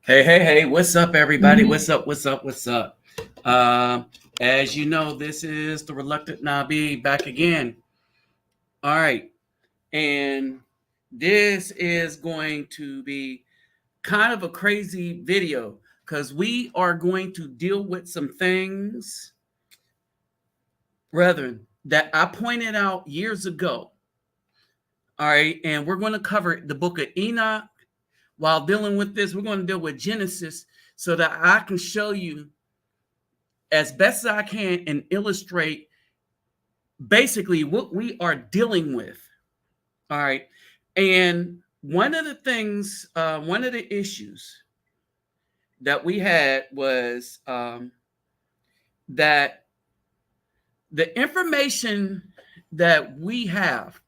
Hey, what's up, everybody? What's up? As you know, this is the Reluctant Nabi back again. All right. And this is going to be kind of a crazy video because we are going to deal with some things, brethren, that I pointed out years ago. All right. And we're going to cover the book of Enoch. While dealing with this, we're going to deal with Genesis so that I can show you as best as I can and illustrate basically what we are dealing with. All right. And one of the things, one of the issues that we had was that the information that we have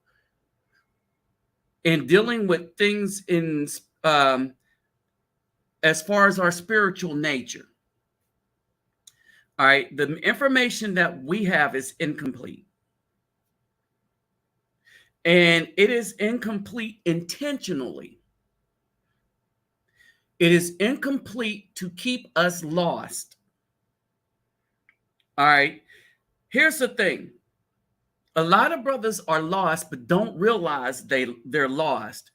in dealing with things in as far as our spiritual nature. All right, the information that we have is incomplete. And it is incomplete intentionally. It is incomplete to keep us lost. All right, here's the thing. A lot of brothers are lost, but don't realize they're lost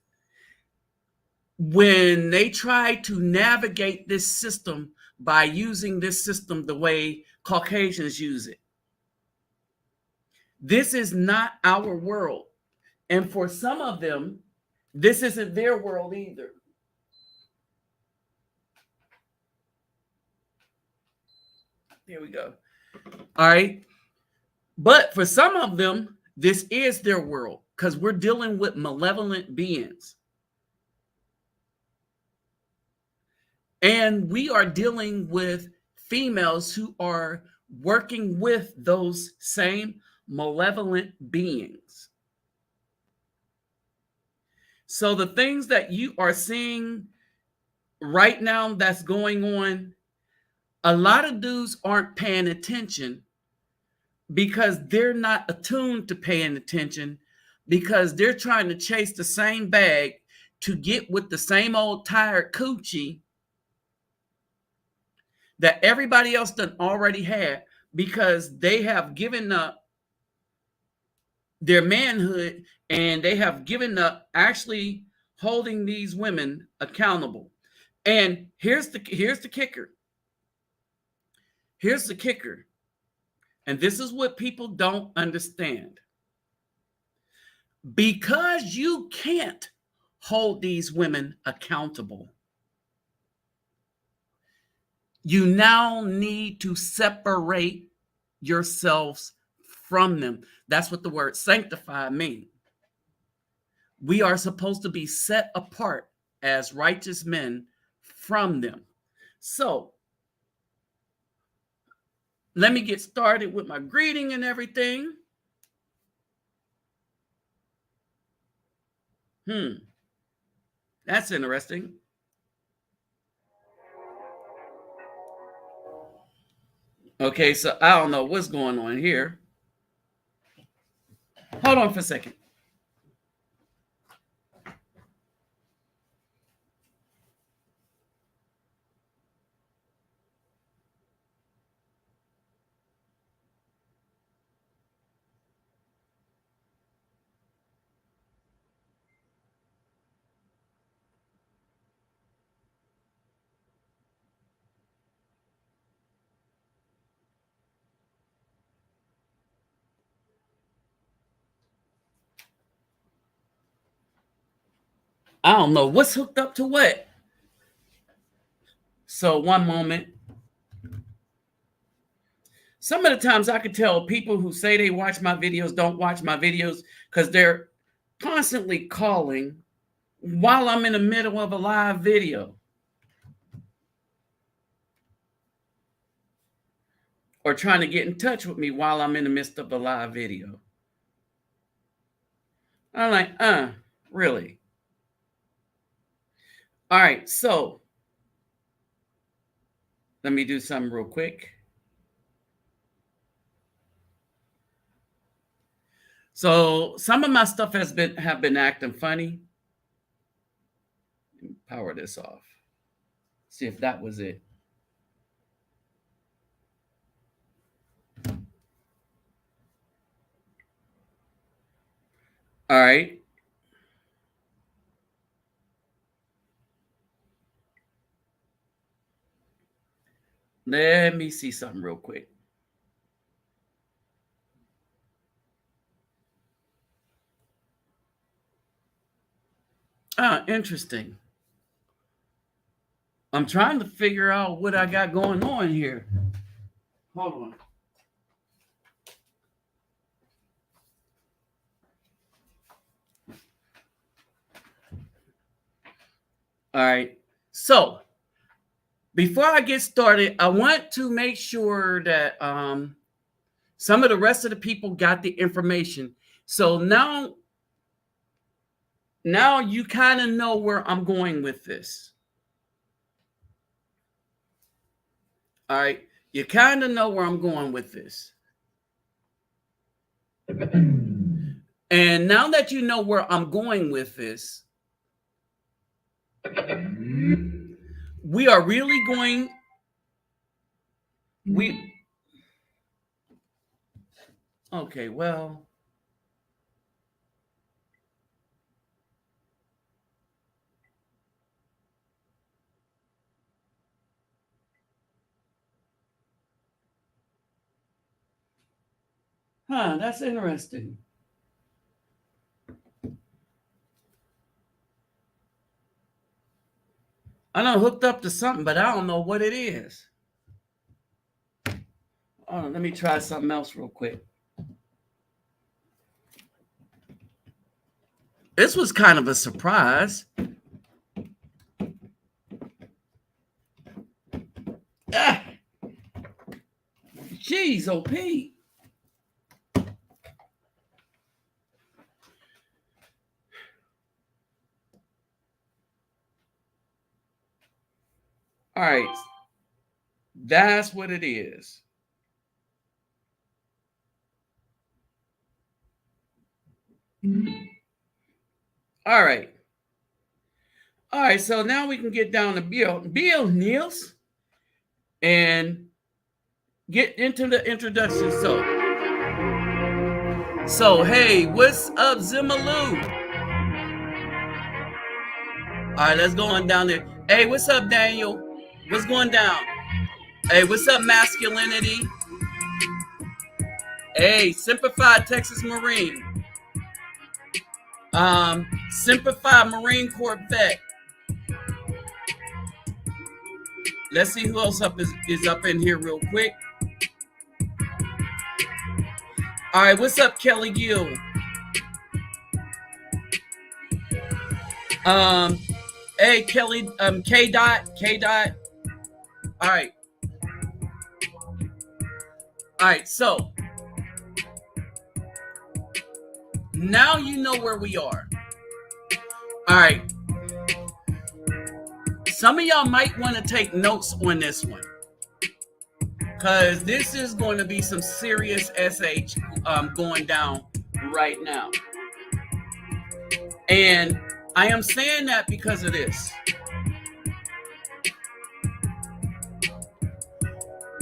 when they try to navigate this system by using this system the way Caucasians use it. This is not our world. And for some of them, this isn't their world either. Here we go. All right. But for some of them, this is their world because we're dealing with malevolent beings. And we are dealing with females who are working with those same malevolent beings. So the things that you are seeing right now that's going on, a lot of dudes aren't paying attention because they're not attuned to paying attention because they're trying to chase the same bag to get with the same old tired coochie that everybody else done already had because they have given up their manhood and they have given up actually holding these women accountable. And here's the kicker. Here's the kicker. And this is what people don't understand. Because you can't hold these women accountable, you now need to separate yourselves from them. That's what the word sanctify means. We are supposed to be set apart as righteous men from them. So, let me get started with my greeting and everything. That's interesting. Okay, so I don't know what's going on here. Hold on for a second. I don't know what's hooked up to what. So one moment. Some of the times I could tell people who say they watch my videos don't watch my videos because they're constantly calling while I'm in the middle of a live video. Or trying to get in touch with me while I'm in the midst of a live video. I'm like, really? All right, so let me do something real quick. So some of my stuff have been acting funny. power this off. See if that was it. All right. Let me see something real quick. Interesting. I'm trying to figure out what I got going on here. Hold on. All right. So before I get started, I want to make sure that some of the rest of the people got the information. So now you kind of know where I'm going with this. All right. You kind of know where I'm going with this. And now that you know where I'm going with this, we are really going, okay, well, that's interesting. I done hooked up to something, but I don't know what it is. Oh, let me try something else real quick. This was kind of a surprise. Jeez, oh Pete. All right. That's what it is. All right. All right. So now we can get down to Bill Niels and get into the introduction. So hey, what's up, Zimaloo? All right, let's go on down there. Hey, what's up, Daniel? What's going down? Hey, what's up, masculinity? Hey, Simplified Texas Marine. Simplified Marine Corps vet. Let's see who else is up in here real quick. All right, what's up, Kelly Gill? Hey, Kelly, K dot. All right. All right, so now you know where we are. All right. Some of y'all might want to take notes on this one, because this is going to be some serious SH going down right now. And I am saying that because of this.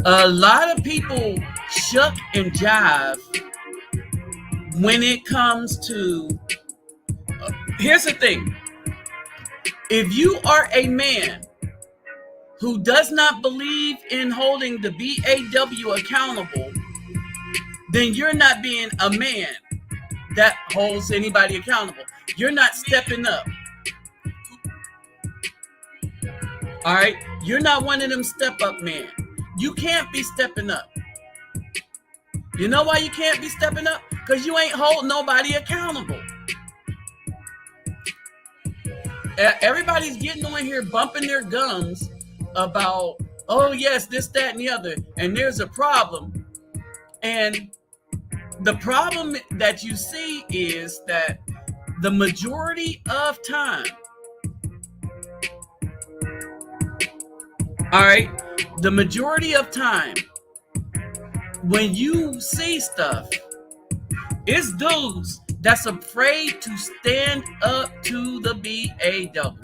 A lot of people shuck and jive when it comes to, here's the thing. If you are a man who does not believe in holding the BAW accountable, then you're not being a man that holds anybody accountable. You're not stepping up. All right? You're not one of them step-up men. You can't be stepping up. You know why you can't be stepping up? Because you ain't holding nobody accountable. Everybody's getting on here bumping their gums about, oh yes, this, that, and the other, and there's a problem. And the problem that you see is that the majority of time, all right, the majority of time when you see stuff, it's dudes that's afraid to stand up to the BAW.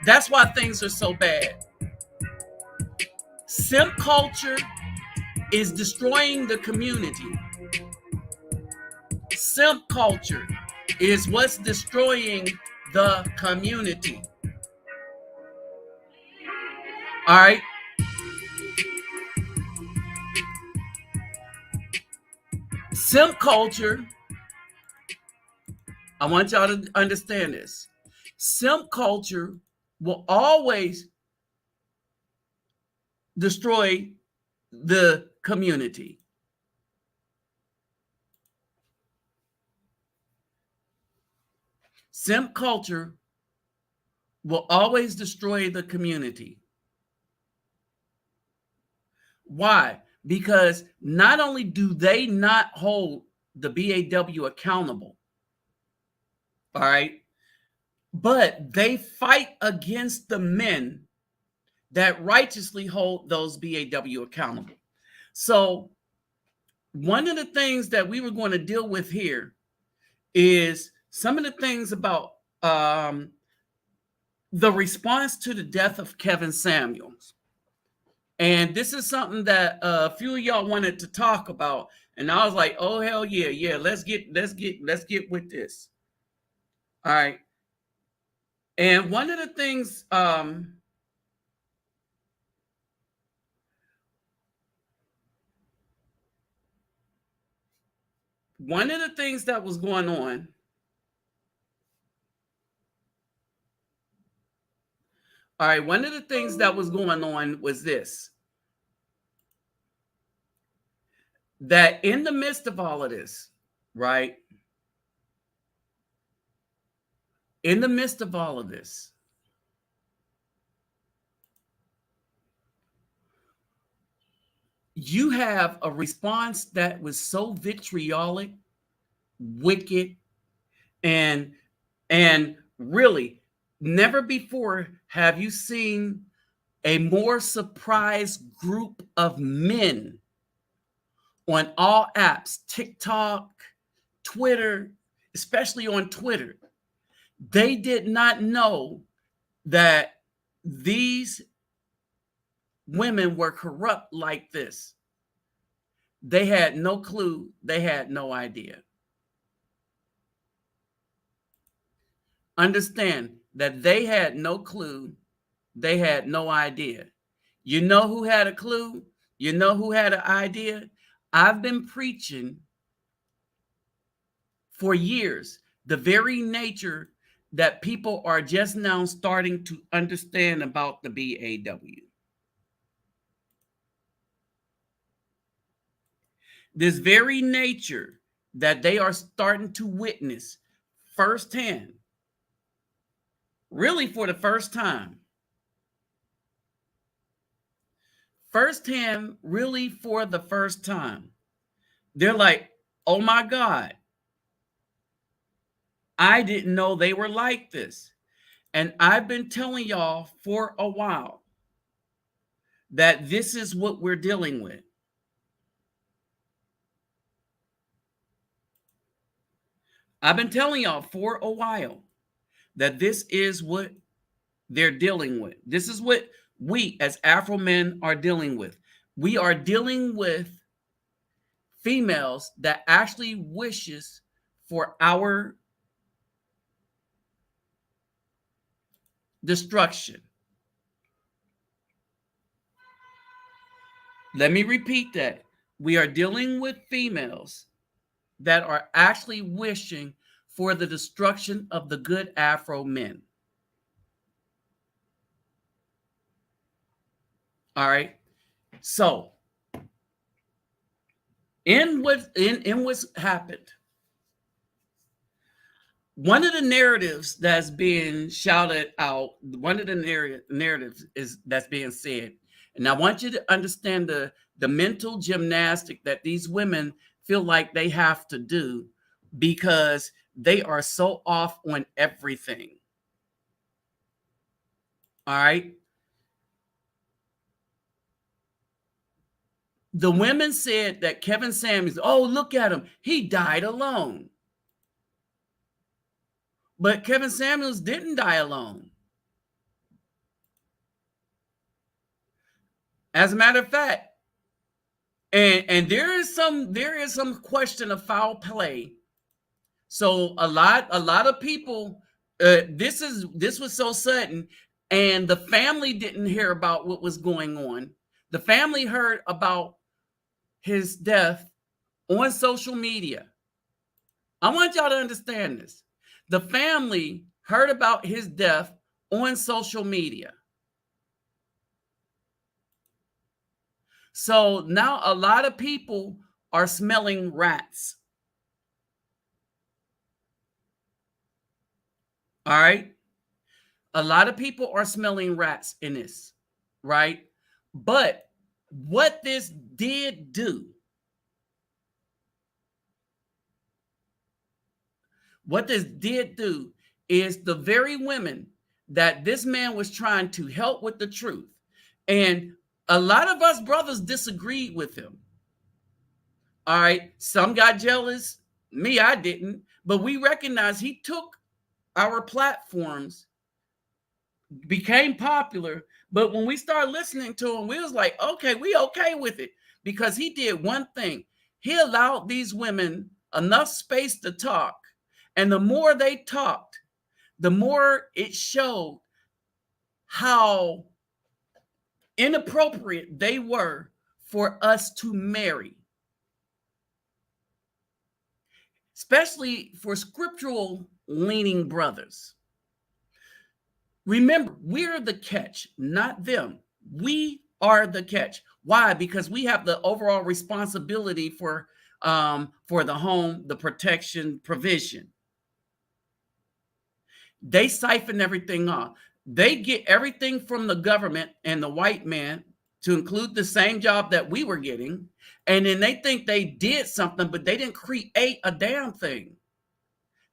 That's why things are so bad. Simp culture is destroying the community. Simp culture is what's destroying the community. All right. Simp culture, I want y'all to understand this. Simp culture will always destroy the community. Simp culture will always destroy the community. Why? Because not only do they not hold the BAW accountable, all right, but they fight against the men that righteously hold those BAW accountable. So one of the things that we were going to deal with here is some of the things about the response to the death of Kevin Samuels. And this is something that a few of y'all wanted to talk about. And I was like, oh, hell yeah, let's get with this. All right. And one of the things that was going on, all right, one of the things that was going on was this. That in the midst of all of this, right? In the midst of all of this, you have a response that was so vitriolic, wicked, and really never before have you seen a more surprised group of men on all apps, TikTok, Twitter, especially on Twitter. They did not know that these women were corrupt like this. They had no clue. They had no idea. Understand that they had no clue. They had no idea. You know who had a clue? You know who had an idea? I've been preaching for years the very nature that people are just now starting to understand about the BAW. This very nature that they are starting to witness firsthand, really for the first time. Firsthand, really for the first time. They're like, oh my God, I didn't know they were like this. And I've been telling y'all for a while that this is what we're dealing with. I've been telling y'all for a while that this is what they're dealing with. This is what we as Afro men are dealing with. We are dealing with females that actually wishes for our destruction. Let me repeat that. We are dealing with females that are actually wishing for the destruction of the good Afro men. All right. So, in what's happened, one of the narratives that's being shouted out, one of the narratives is that's being said, and I want you to understand the mental gymnastic that these women feel like they have to do because they are so off on everything. All right. The women said that Kevin Samuels, oh, look at him. He died alone. But Kevin Samuels didn't die alone. As a matter of fact, and there is some question of foul play. So a lot of people, this was so sudden, and the family didn't hear about what was going on. The family heard about his death on social media. I want y'all to understand this. The family heard about his death on social media. So now a lot of people are smelling rats. All right. A lot of people are smelling rats in this, right? But what this did do, is the very women that this man was trying to help with the truth. And a lot of us brothers disagreed with him. All right. Some got jealous. Me, I didn't. But we recognize he took our platforms, became popular. But when we started listening to him, we was like, okay, we okay with it. Because he did one thing. He allowed these women enough space to talk. And the more they talked, the more it showed how inappropriate they were for us to marry. Especially for scriptural leaning brothers. Remember, we're the catch, not them. We are the catch. Why? Because we have the overall responsibility for the home, the protection, provision. They siphon everything off. They get everything from the government and the white man, to include the same job that we were getting. And then they think they did something, but they didn't create a damn thing.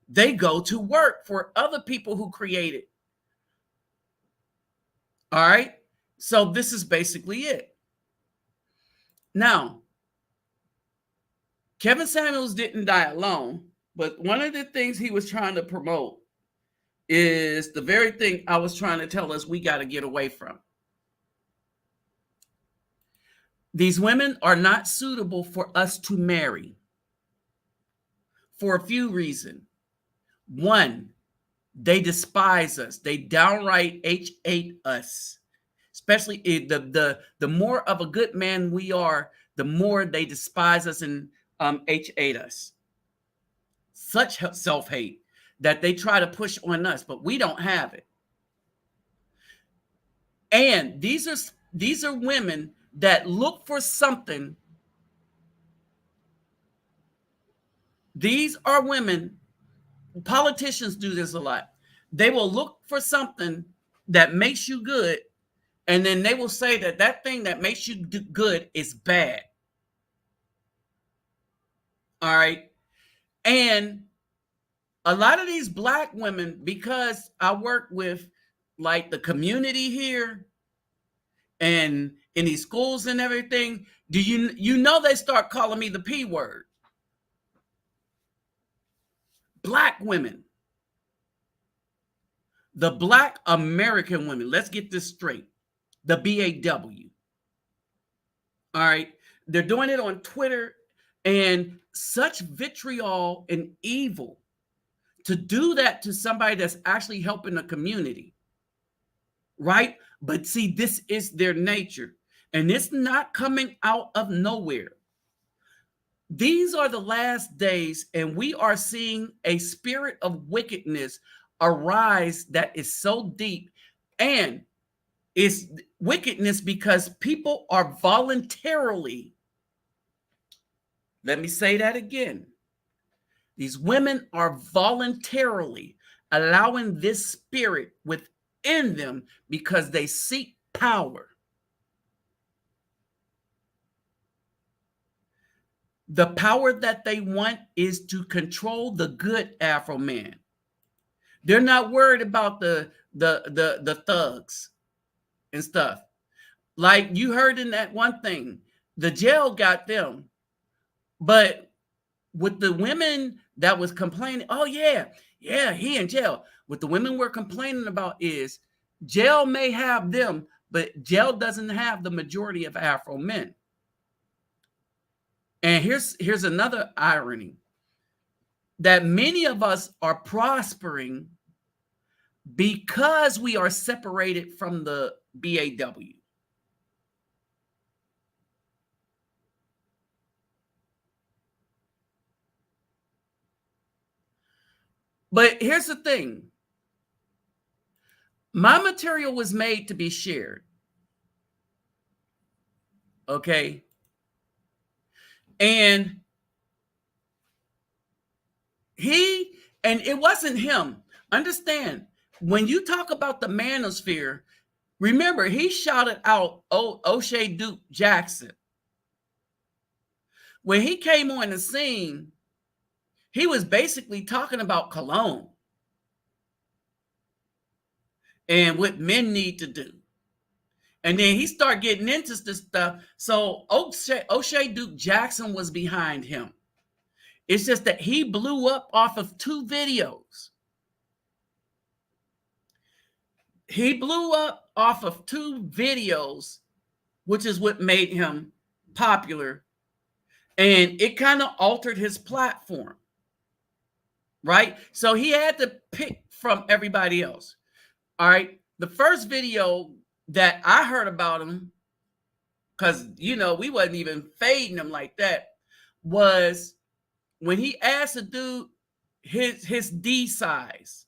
They go to work for other people who created. All right. So this is basically it. Now, Kevin Samuels didn't die alone, but one of the things he was trying to promote is the very thing I was trying to tell us we got to get away from. These women are not suitable for us to marry for a few reasons. One, they despise us. They downright hate us. Especially the more of a good man we are, the more they despise us and hate us. Such self-hate that they try to push on us, but we don't have it. And these are women that look for something. These are women, politicians do this a lot. They will look for something that makes you good, and then they will say that thing that makes you good is bad. All right. And a lot of these Black women, because I work with like the community here and in these schools and everything, do you know they start calling me the P word? Black women. The Black American women. Let's get this straight. The BAW. All right. They're doing it on Twitter, and such vitriol and evil to do that to somebody that's actually helping the community. Right? But see, this is their nature, and it's not coming out of nowhere. These are the last days, and we are seeing a spirit of wickedness arise that is so deep. And it's wickedness because people are voluntarily, let me say that again. These women are voluntarily allowing this spirit within them because they seek power. The power that they want is to control the good Afro man. They're not worried about the thugs and stuff. Like you heard in that one thing, the jail got them. But with the women that was complaining, oh yeah, he in jail. What the women were complaining about is jail may have them, but jail doesn't have the majority of Afro men. And here's another irony, that many of us are prospering because we are separated from the BAW. But here's the thing. My material was made to be shared. Okay. And it wasn't him. Understand, when you talk about the manosphere, remember, he shouted out O'Shea Duke Jackson. When he came on the scene, he was basically talking about cologne and what men need to do. And then he started getting into this stuff. So O'Shea Duke Jackson was behind him. It's just that he blew up off of 2 videos. He blew up off of 2 videos, which is what made him popular. And it kind of altered his platform, right? So he had to pick from everybody else. All right. The first video that I heard about him, because, we wasn't even fading him like that, was when he asked a dude his D size.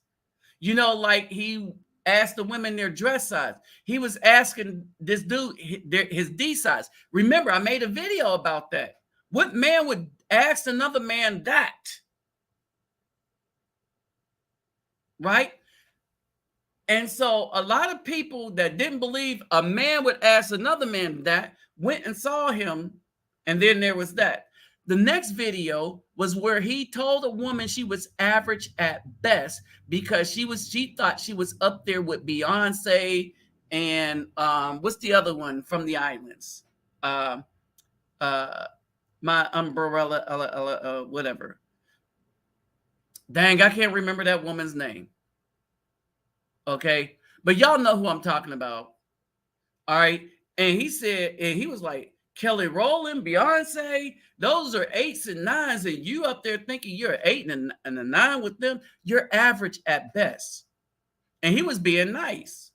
Like he asked the women their dress size. He was asking this dude his D size. Remember, I made a video about that. What man would ask another man that? Right? And so a lot of people that didn't believe a man would ask another man that went and saw him. And then there was that. The next video was where he told a woman she was average at best because she thought she was up there with Beyonce and what's the other one from the islands? My umbrella, whatever. Dang, I can't remember that woman's name. Okay, but y'all know who I'm talking about. All right, and he said, and he was like, Kelly Rowland, Beyonce, those are 8s and 9s, and you up there thinking you're an 8 and a 9 with them. You're average at best. And he was being nice.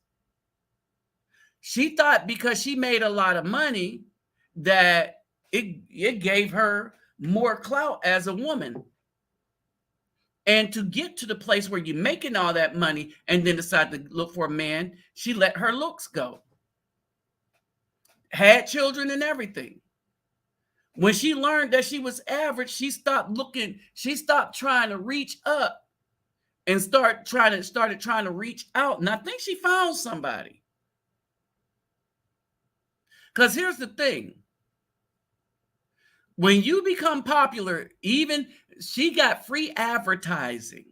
She thought because she made a lot of money that it gave her more clout as a woman. And to get to the place where you're making all that money and then decide to look for a man, she let her looks go. Had children and everything. When she learned that she was average, she stopped looking. She stopped trying to reach up and started trying to reach out. And I think she found somebody. Because here's the thing. When you become popular, even she got free advertising.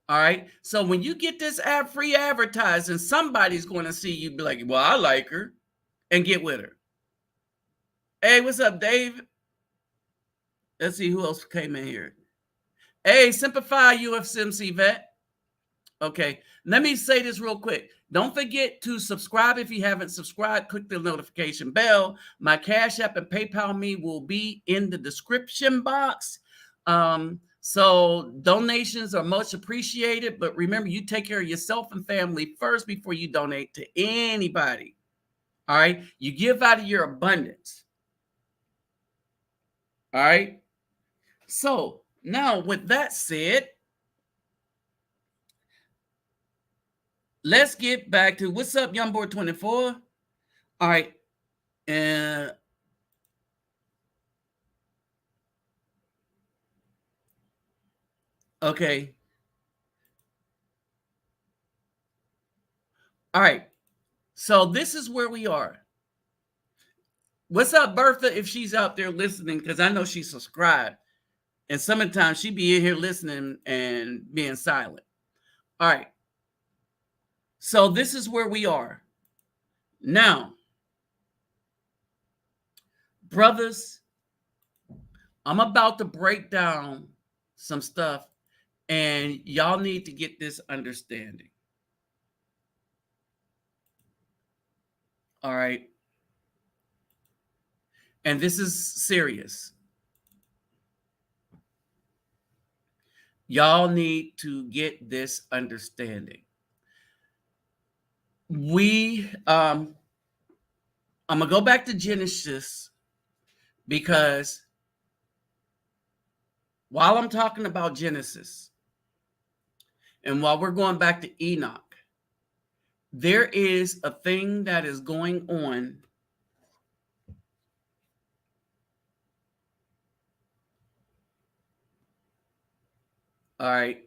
All right. So when you get this free advertising, somebody's going to see you be like, well, I like her, and get with her. Hey, what's up, Dave? Let's see who else came in here. Hey, Simplify UFCMC vet. Okay. Let me say this real quick. Don't forget to subscribe if you haven't subscribed. Click the notification bell. My Cash App and PayPal me will be in the description box. So donations are much appreciated. But remember, you take care of yourself and family first before you donate to anybody. All right? You give out of your abundance. All right? So now with that said, let's get back to what's up, Young Boy 24. All right. Okay. All right. So this is where we are. What's up, Bertha, if she's out there listening? Because I know she's subscribed. And sometimes she be in here listening and being silent. All right. So this is where we are. Now, brothers, I'm about to break down some stuff, and y'all need to get this understanding. All right. And this is serious. Y'all need to get this understanding. I'm gonna go back to Genesis, because while I'm talking about Genesis and while we're going back to Enoch, there is a thing that is going on. All right.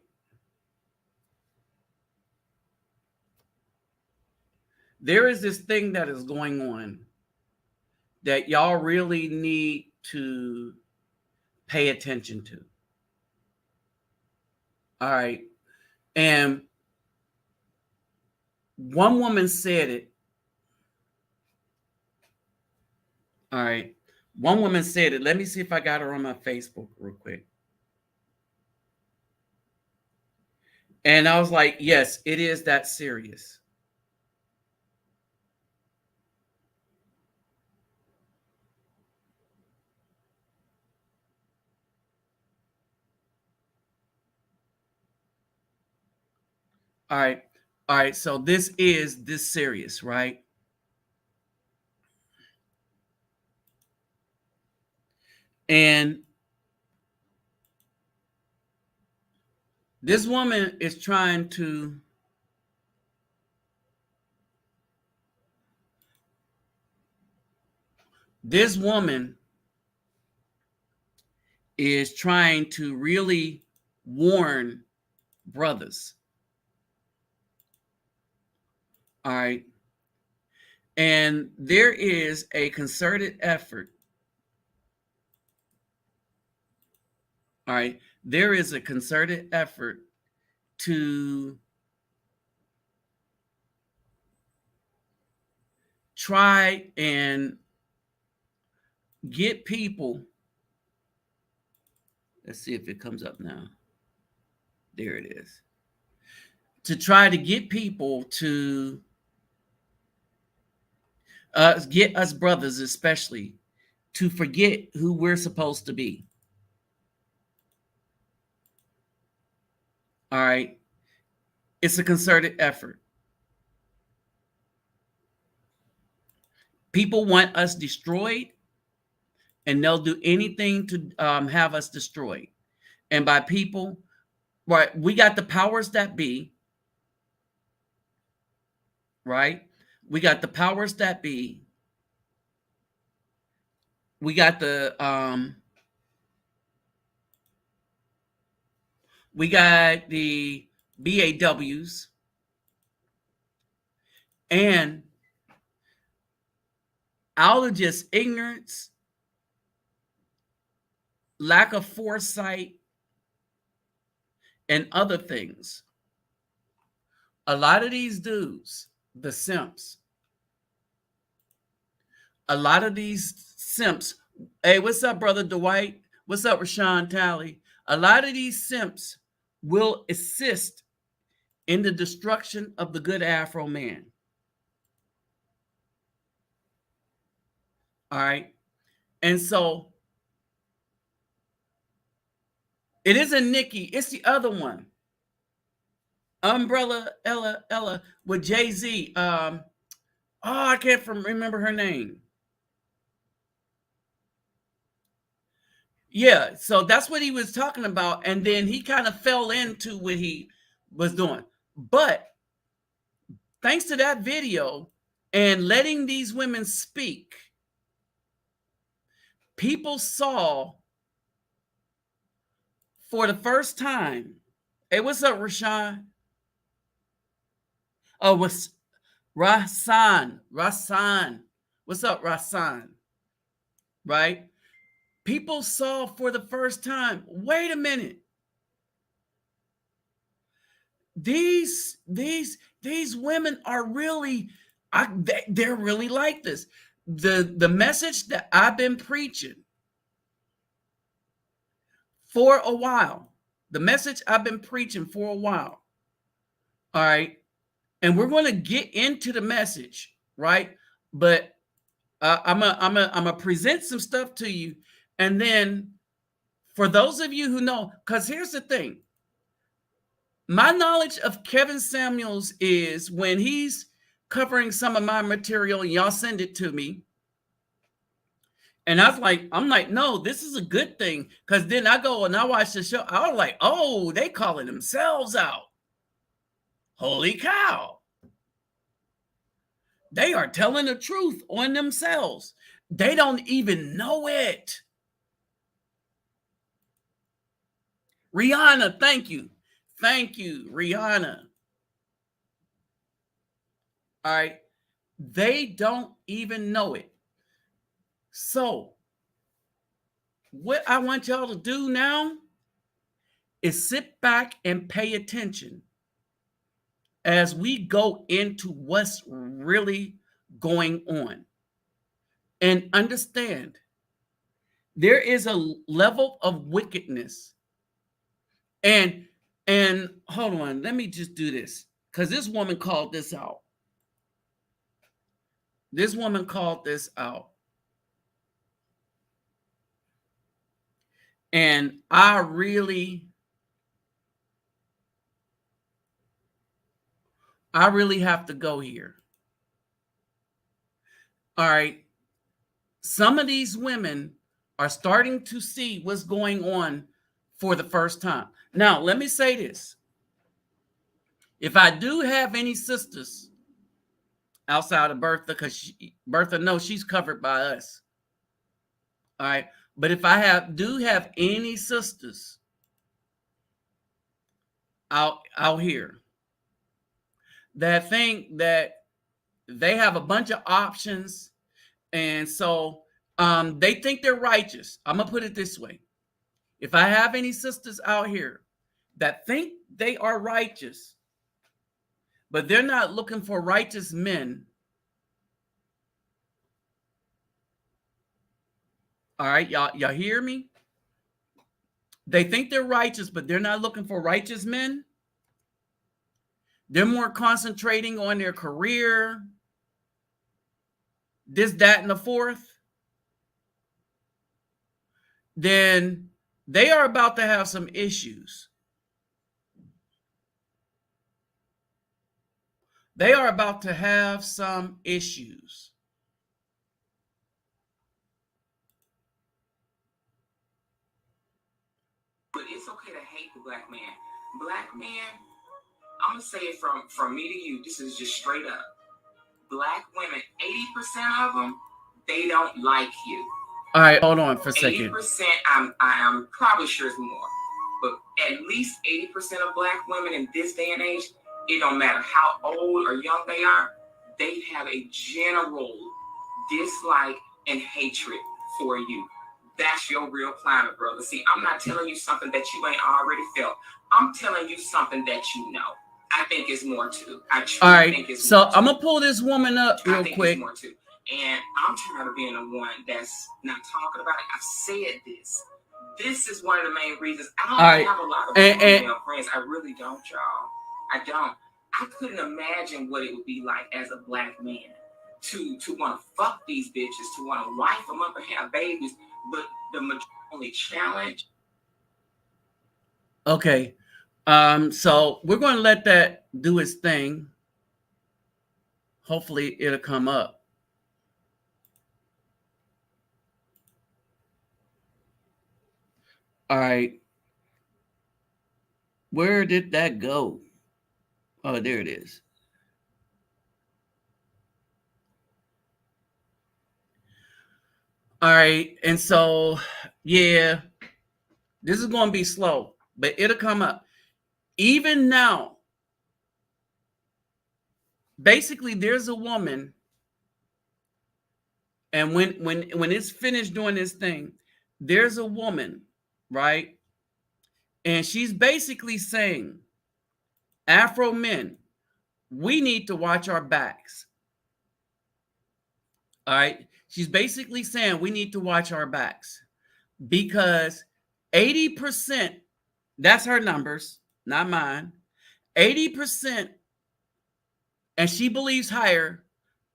There is this thing that is going on that y'all really need to pay attention to. All right. And one woman said it. All right. One woman said it. Let me see if I got her on my Facebook real quick. And I was like, yes, it is that serious. All right. All right. So this is this serious, right? And this woman is trying to really warn brothers. All right. And there is a concerted effort. All right. There is a concerted effort to try and get people. Let's see if it comes up now. There it is. To try to get people to get us brothers, especially, to forget who we're supposed to be. All right. It's a concerted effort. People want us destroyed, and they'll do anything to have us destroyed. And by people, right, we got the powers that be, right? We got the powers that be. We got the BAWs, and out of just ignorance, lack of foresight, and other things, a lot of these dudes, the simps, hey, what's up, brother Dwight? What's up, Rashawn Talley? A lot of these simps will assist in the destruction of the good Afro man. All right. And so it isn't Nikki, it's the other one. Umbrella Ella with Jay-Z. I can't remember her name. Yeah, so that's what he was talking about. And then he kind of fell into what he was doing. But thanks to that video and letting these women speak, people saw for the first time. Hey, what's up, Rashawn? Oh, what's Rasan? What's up, Rasan? Right? People saw for the first time, wait a minute. These women are really, they're really like this. The message that I've been preaching for a while, all right, and we're going to get into the message, right? but I'm gonna present some stuff to you, and then for those of you who know, because here's the thing, my knowledge of Kevin Samuels is when he's covering some of my material, and y'all send it to me. And I'm like, no, this is a good thing. Because then I go and I watch the show. I was like, oh, they calling themselves out. Holy cow. They are telling the truth on themselves. They don't even know it. Rihanna, thank you. Thank you, Rihanna. All right. They don't even know it. So, what I want y'all to do now is sit back and pay attention as we go into what's really going on. And understand there is a level of wickedness. And hold on, let me just do this. Because this woman called this out. This woman called this out. And I really have to go here. All right. Some of these women are starting to see what's going on for the first time. Now, let me say this. If I do have any sisters outside of Bertha, because Bertha knows she's covered by us. All right. But if I do have any sisters out here that think that they have a bunch of options, and so they think they're righteous. I'm gonna put it this way. If I have any sisters out here that think they are righteous, but they're not looking for righteous men, all right, y'all hear me? They think they're righteous, but they're not looking for righteous men. They're more concentrating on their career, this, that, and the fourth. Then they are about to have some issues. They are about to have some issues. But it's okay to hate the black man. Black man, I'm gonna say it from me to you. This is just straight up. Black women, 80% of them, they don't like you. All right, hold on for a second. 80%, I'm probably sure it's more, but at least 80% of black women in this day and age, it don't matter how old or young they are, they have a general dislike and hatred for you. That's your real climate, brother. See, I'm not telling you something that you ain't already felt. I'm telling you something that you know. I think it's more too. I truly think it's more. So I'm gonna pull this woman up real quick. It's more too. And I'm tired of being the one that's not talking about it. I've said this. This is one of the main reasons. I don't have a lot of female friends. I really don't, y'all. I don't. I couldn't imagine what it would be like as a black man to want to fuck these bitches, to want to wife them up and have babies. But the only challenge. Okay. So we're going to let that do its thing. Hopefully it'll come up. All right. Where did that go? Oh, there it is. All right. And so, yeah, this is going to be slow, but it'll come up. Even now, basically, there's a woman, and when it's finished doing this thing, there's a woman, right? And she's basically saying, Afro men, we need to watch our backs. All right. She's basically saying we need to watch our backs because 80%, that's her numbers, not mine, 80%, and she believes higher,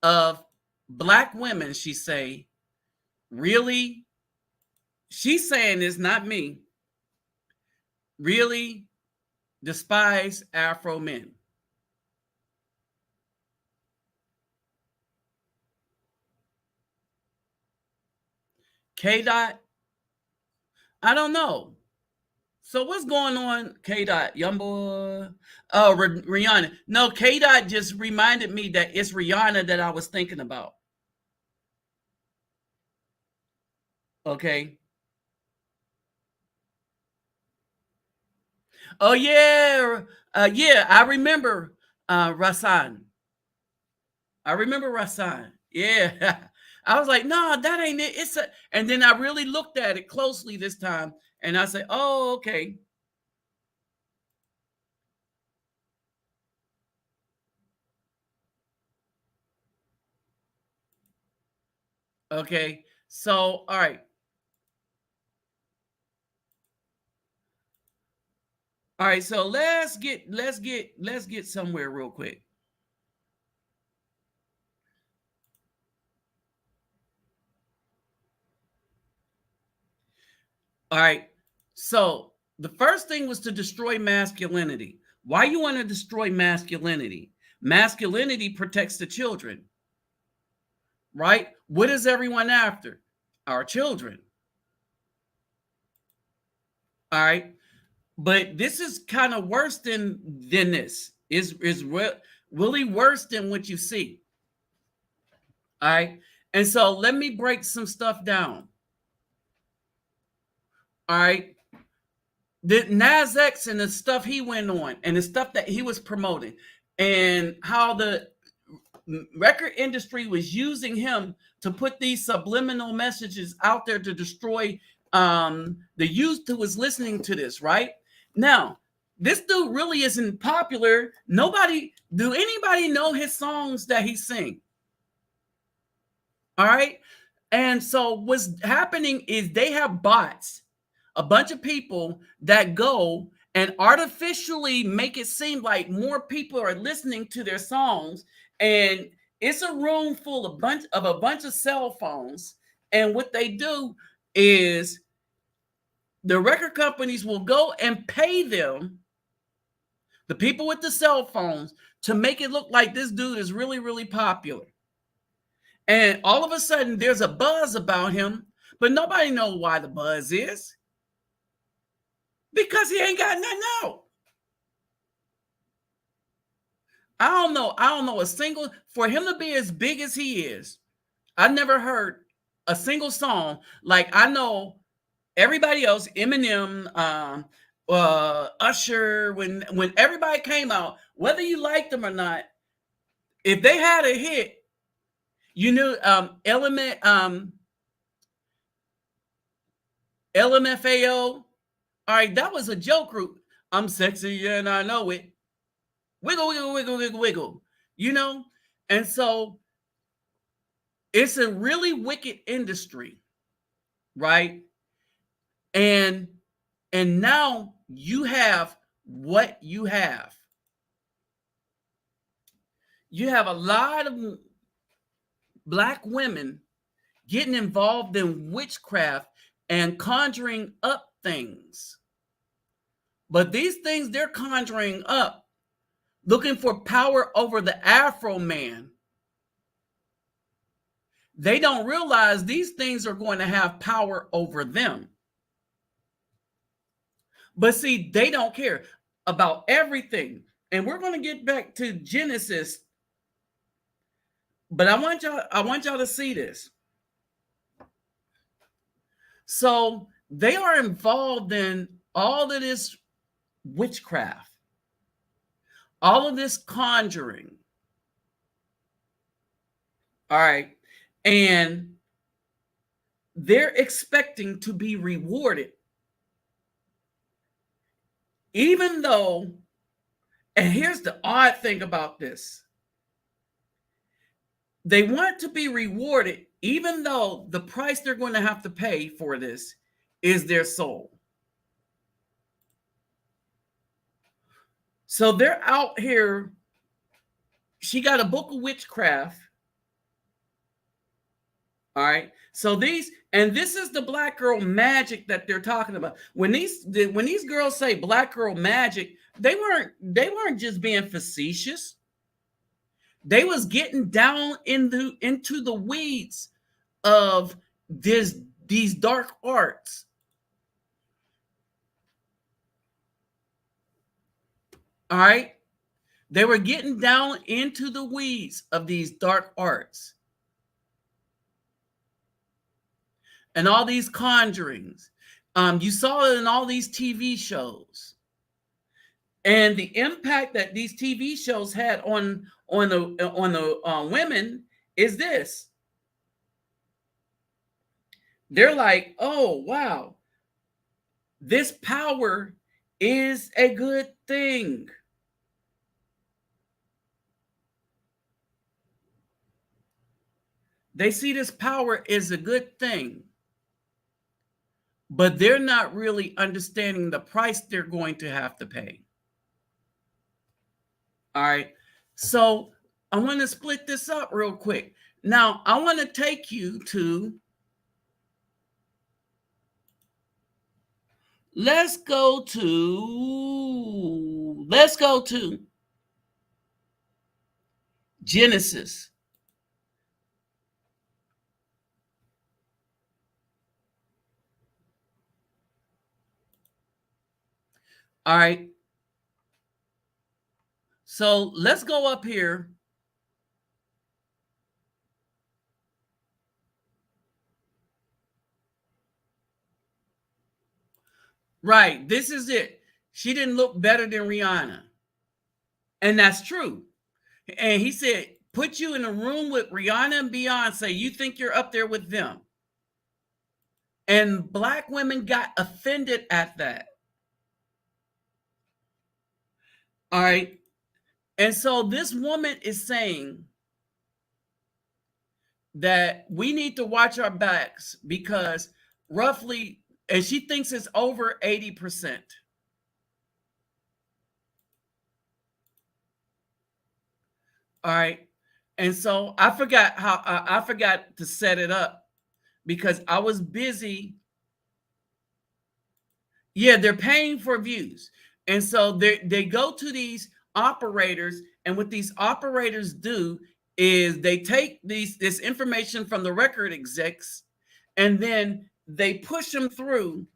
of black women, she say, really, she's saying this, not me, really despise Afro men. K Dot, I don't know. So what's going on, K Dot? Young boy. Oh, Rihanna. No, K Dot just reminded me that it's Rihanna that I was thinking about. Okay. Oh yeah. Yeah, I remember Rasan. I remember Rasan. Yeah. I was like, no, that ain't it. It's a, and then I really looked at it closely this time and I said, oh, okay. Okay. So, all right. All right. So let's get somewhere real quick. All right. So the first thing was to destroy masculinity. Why you want to destroy masculinity? Masculinity protects the children, right? What is everyone after? Our children. All right. But this is kind of worse than this. Is really worse than what you see. All right. And so let me break some stuff down. All right. The Nas X and the stuff he went on and the stuff that he was promoting and how the record industry was using him to put these subliminal messages out there to destroy the youth who was listening to this, right? Now, this dude really isn't popular. Do anybody know his songs that he sing? All right. And so what's happening is they have bots, a bunch of people that go and artificially make it seem like more people are listening to their songs. And it's a room full of a bunch of cell phones. And what they do is the record companies will go and pay them, the people with the cell phones, to make it look like this dude is really, really popular. And all of a sudden, there's a buzz about him, but nobody knows why the buzz is. Because he ain't got nothing out. I don't know a single, for him to be as big as he is, I never heard a single song. Like I know everybody else, Eminem, Usher, when everybody came out, whether you liked them or not, if they had a hit, you knew LMFAO. All right, that was a joke group. I'm sexy and I know it. Wiggle, wiggle, wiggle, wiggle, wiggle. You know? And so it's a really wicked industry, right? And now you have what you have. You have a lot of black women getting involved in witchcraft and conjuring up things. But these things they're conjuring up, looking for power over the Afro man, they don't realize these things are going to have power over them. But see, they don't care about everything. And we're going to get back to Genesis, but I want y'all to see this. So they are involved in all of this witchcraft, all of this conjuring. All right. And they're expecting to be rewarded. Even though, and here's the odd thing about this, they want to be rewarded, even though the price they're going to have to pay for this is their soul. So they're out here. She got a book of witchcraft. All right. So this is the black girl magic that they're talking about. When these girls say black girl magic, they weren't just being facetious. They was getting down into the weeds of these dark arts. All right. They were getting down into the weeds of these dark arts. And all these conjurings. You saw it in all these TV shows. And the impact that these TV shows had on the women is this. They're like, oh, wow, this power is a good thing. They see this power as a good thing. But they're not really understanding the price they're going to have to pay. All right. So I want to split this up real quick. Now, I want to take you to, let's go to Genesis. All right. So let's go up here. Right. This is it. She didn't look better than Rihanna. And that's true. And he said, put you in a room with Rihanna and Beyonce. You think you're up there with them. And black women got offended at that. All right. And so this woman is saying that we need to watch our backs because roughly, and she thinks it's over 80%. All right. And so I forgot to set it up because I was busy. Yeah, they're paying for views. And so they go to these operators, and what these operators do is they take this information from the record execs, and then they push them through.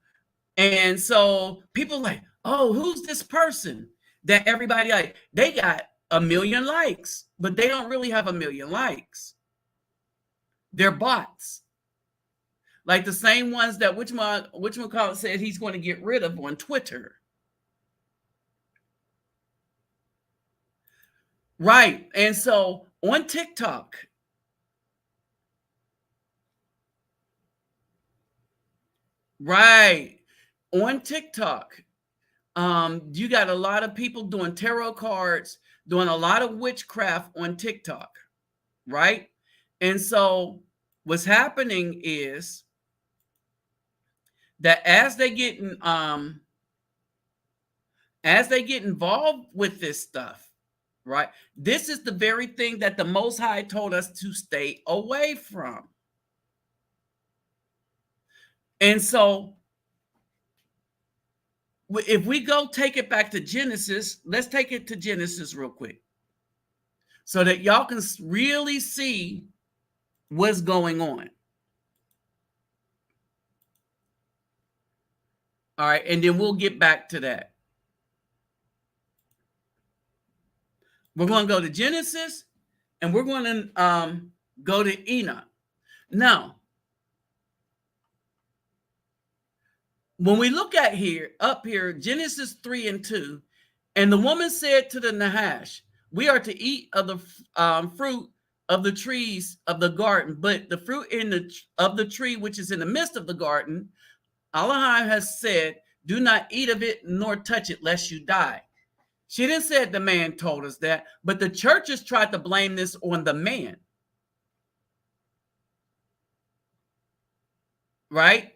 And so people like, oh, who's this person that everybody like? They got 1 million likes, but they don't really have 1 million likes. They're bots. Like the same ones that whatchamacallit said he's going to get rid of on Twitter. Right. And so on TikTok, right, on TikTok, you got a lot of people doing tarot cards, doing a lot of witchcraft on TikTok, right? And so what's happening is that as they get involved with this stuff, right? This is the very thing that the Most High told us to stay away from. And so if we go take it back to Genesis, let's take it to Genesis real quick so that y'all can really see what's going on. All right, and then we'll get back to that. We're going to go to Genesis, and we're going to go to Enoch. Now, when we look at up here, Genesis 3:2, and the woman said to the Nahash, we are to eat of the fruit of the trees of the garden, but the fruit of the tree which is in the midst of the garden, Allah has said, do not eat of it nor touch it lest you die. She didn't say the man told us that, but the churches tried to blame this on the man. Right?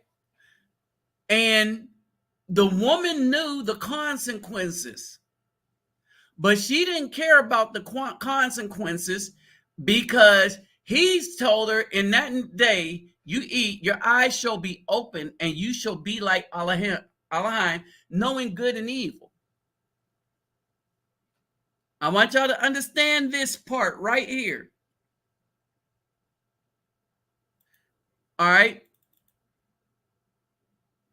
And the woman knew the consequences, but she didn't care about the consequences because He's told her, in that day you eat, your eyes shall be open, and you shall be like Elohim, knowing good and evil. I want y'all to understand this part right here. All right?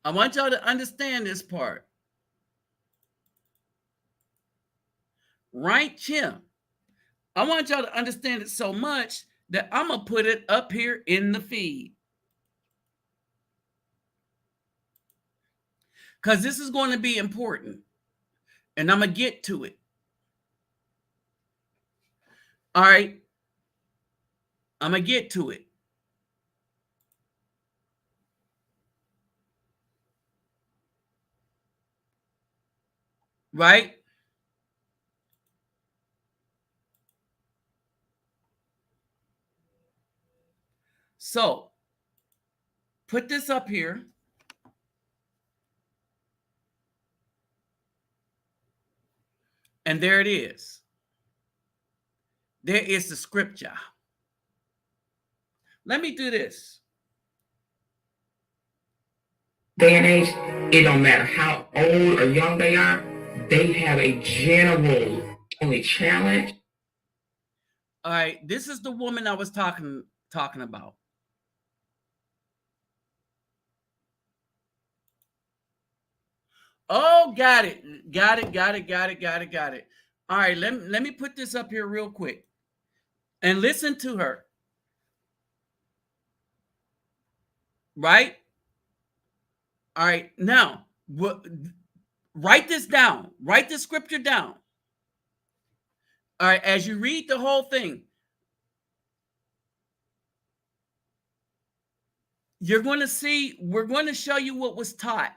I want y'all to understand this part. Right here. I want y'all to understand it so much that I'm going to put it up here in the feed. Because this is going to be important. And I'm going to get to it. All right? I'm going to get to it. Right? So, put this up here. And there it is. There is the scripture. Let me do this. Day and age, it don't matter how old or young they are, they have a general only challenge. All right, this is the woman I was talking about. Oh, got it. All right, let me put this up here real quick. And listen to her. Right? All right, now, write this down. Write the scripture down. All right, as you read the whole thing, you're going to see, we're going to show you what was taught.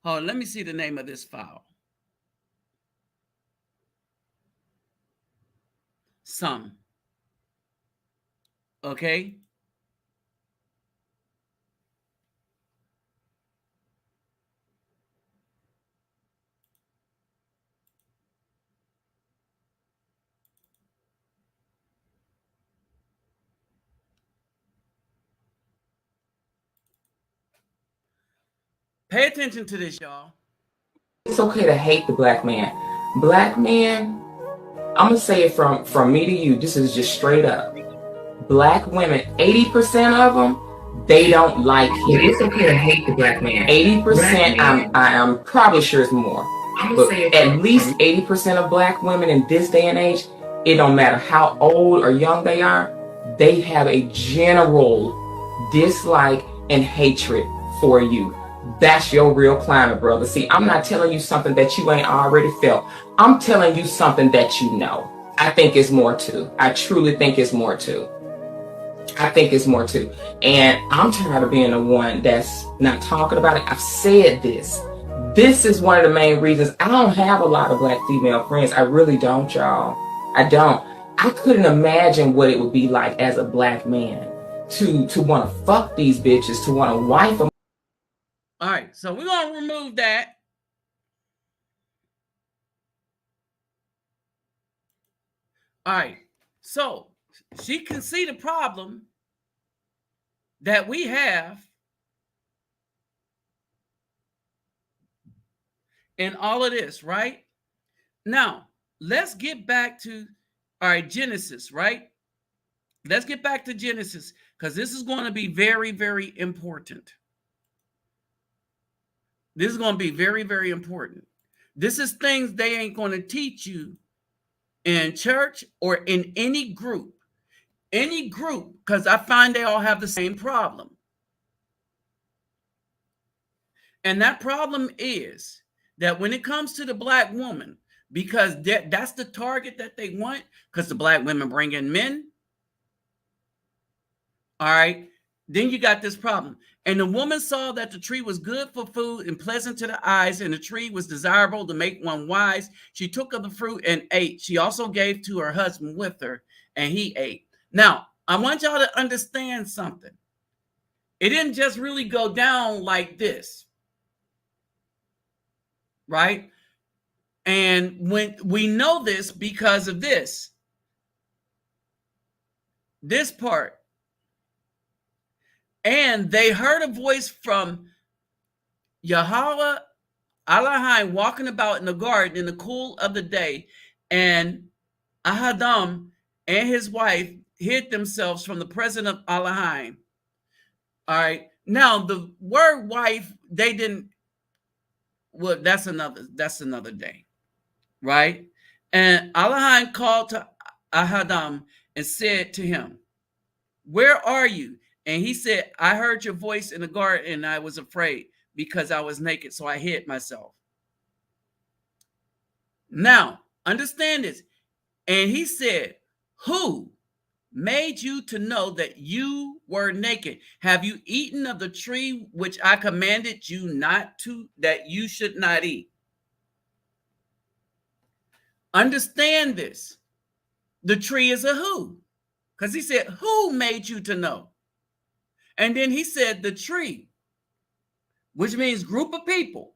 Hold on, let me see the name of this file. Some. Okay? Pay attention to this, y'all. It's okay to hate the black man. Black man, I'm going to say it from me to you. This is just straight up. Black women, 80% of them, they don't like him. It's okay to hate the black man. 80%, I'm probably sure it's more. But at least 80% of black women in this day and age, it don't matter how old or young they are, they have a general dislike and hatred for you. That's your real climate, brother. See, I'm not telling you something that you ain't already felt. I'm telling you something that you know. I think it's more too. I truly think it's more too. I think it's more too. And I'm tired of being the one that's not talking about it. I've said this. This is one of the main reasons I don't have a lot of black female friends. I really don't, y'all. I don't. I couldn't imagine what it would be like as a black man to want to fuck these bitches, to want to wife them. All right, so we're going to remove that. All right, so she can see the problem that we have in all of this, right? Now, let's get back to, all right, Genesis, right? Let's get back to Genesis, because this is going to be very, very important. This is going to be very, very important. This is things they ain't going to teach you in church or in any group. Any group, because I find they all have the same problem. And that problem is that when it comes to the black woman, because that's the target that they want, because the black women bring in men. All right. Then you got this problem. And the woman saw that the tree was good for food and pleasant to the eyes, and the tree was desirable to make one wise. She took of the fruit and ate. She also gave to her husband with her, and he ate. Now, I want y'all to understand something. It didn't just really go down like this, right? And when we know this because of this part. And they heard a voice from Yahweh Elohim walking about in the garden in the cool of the day, and Ahadam and his wife hid themselves from the presence of Elohim. All right. Now the word wife, they didn't. Well, that's another day, right? And Elohim called to Ahadam and said to him, "Where are you?" And he said, "I heard your voice in the garden, and I was afraid because I was naked, so I hid myself." Now, understand this. And he said, "Who made you to know that you were naked? Have you eaten of the tree which I commanded you not to, that you should not eat?" Understand this. The tree is a who. Because he said, "Who made you to know?" And then he said, "The tree," which means group of people.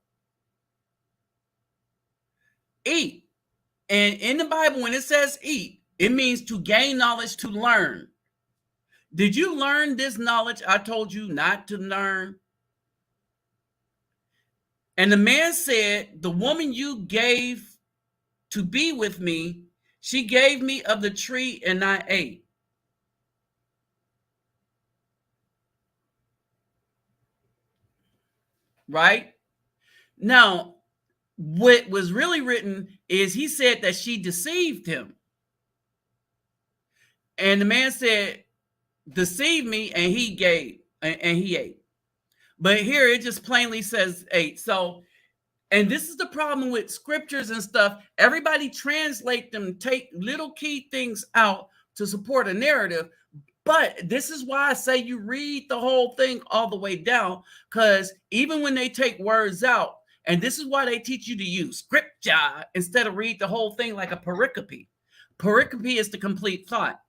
Eat. And in the Bible, when it says eat, it means to gain knowledge, to learn. Did you learn this knowledge I told you not to learn? And the man said, "The woman you gave to be with me, she gave me of the tree and I ate." Right? Now, what was really written is he said that she deceived him. And the man said, "Deceive me," and he gave, and he ate. But here it just plainly says ate. So, and this is the problem with scriptures and stuff. Everybody translate them, take little key things out to support a narrative. But this is why I say you read the whole thing all the way down, because even when they take words out, and this is why they teach you to use scripture instead of read the whole thing like a pericope. Pericope is the complete thought.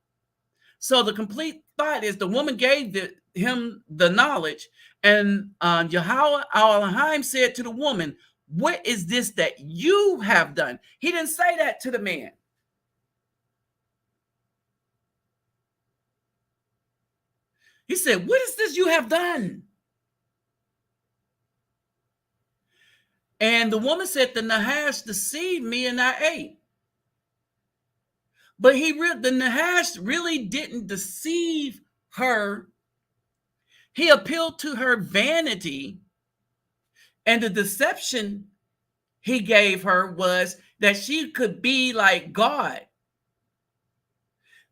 So the complete thought is the woman gave him the knowledge, and Yahweh Elohim said to the woman, "What is this that you have done?" He didn't say that to the man. He said, "What is this you have done?" And the woman said, "The Nahash deceived me and I ate." But the Nahash really didn't deceive her. He appealed to her vanity, and the deception he gave her was that she could be like God.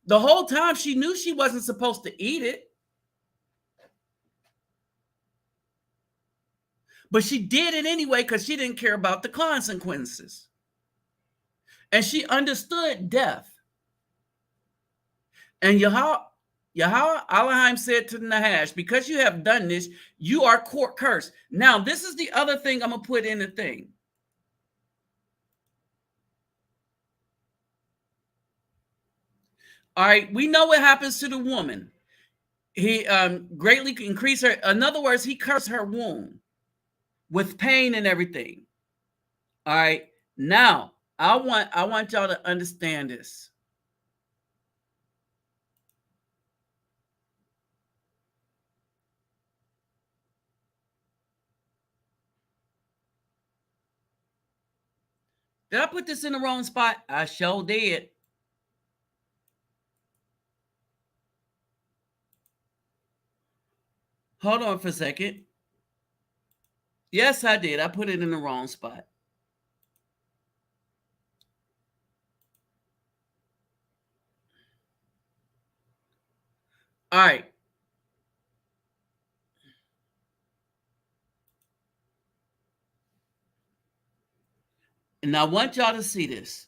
The whole time she knew she wasn't supposed to eat it, but she did it anyway because she didn't care about the consequences. And she understood death. And Yahweh Elohim said to the Nahash, "Because you have done this, you are cursed." Now, this is the other thing I'm going to put in the thing. All right, we know what happens to the woman. He greatly increased her. In other words, he cursed her womb with pain and everything. All right, now I want y'all to understand this. Did I put this in the wrong spot? I sure did. Hold on for a second. Yes, I did. I put it in the wrong spot. All right. And I want y'all to see this.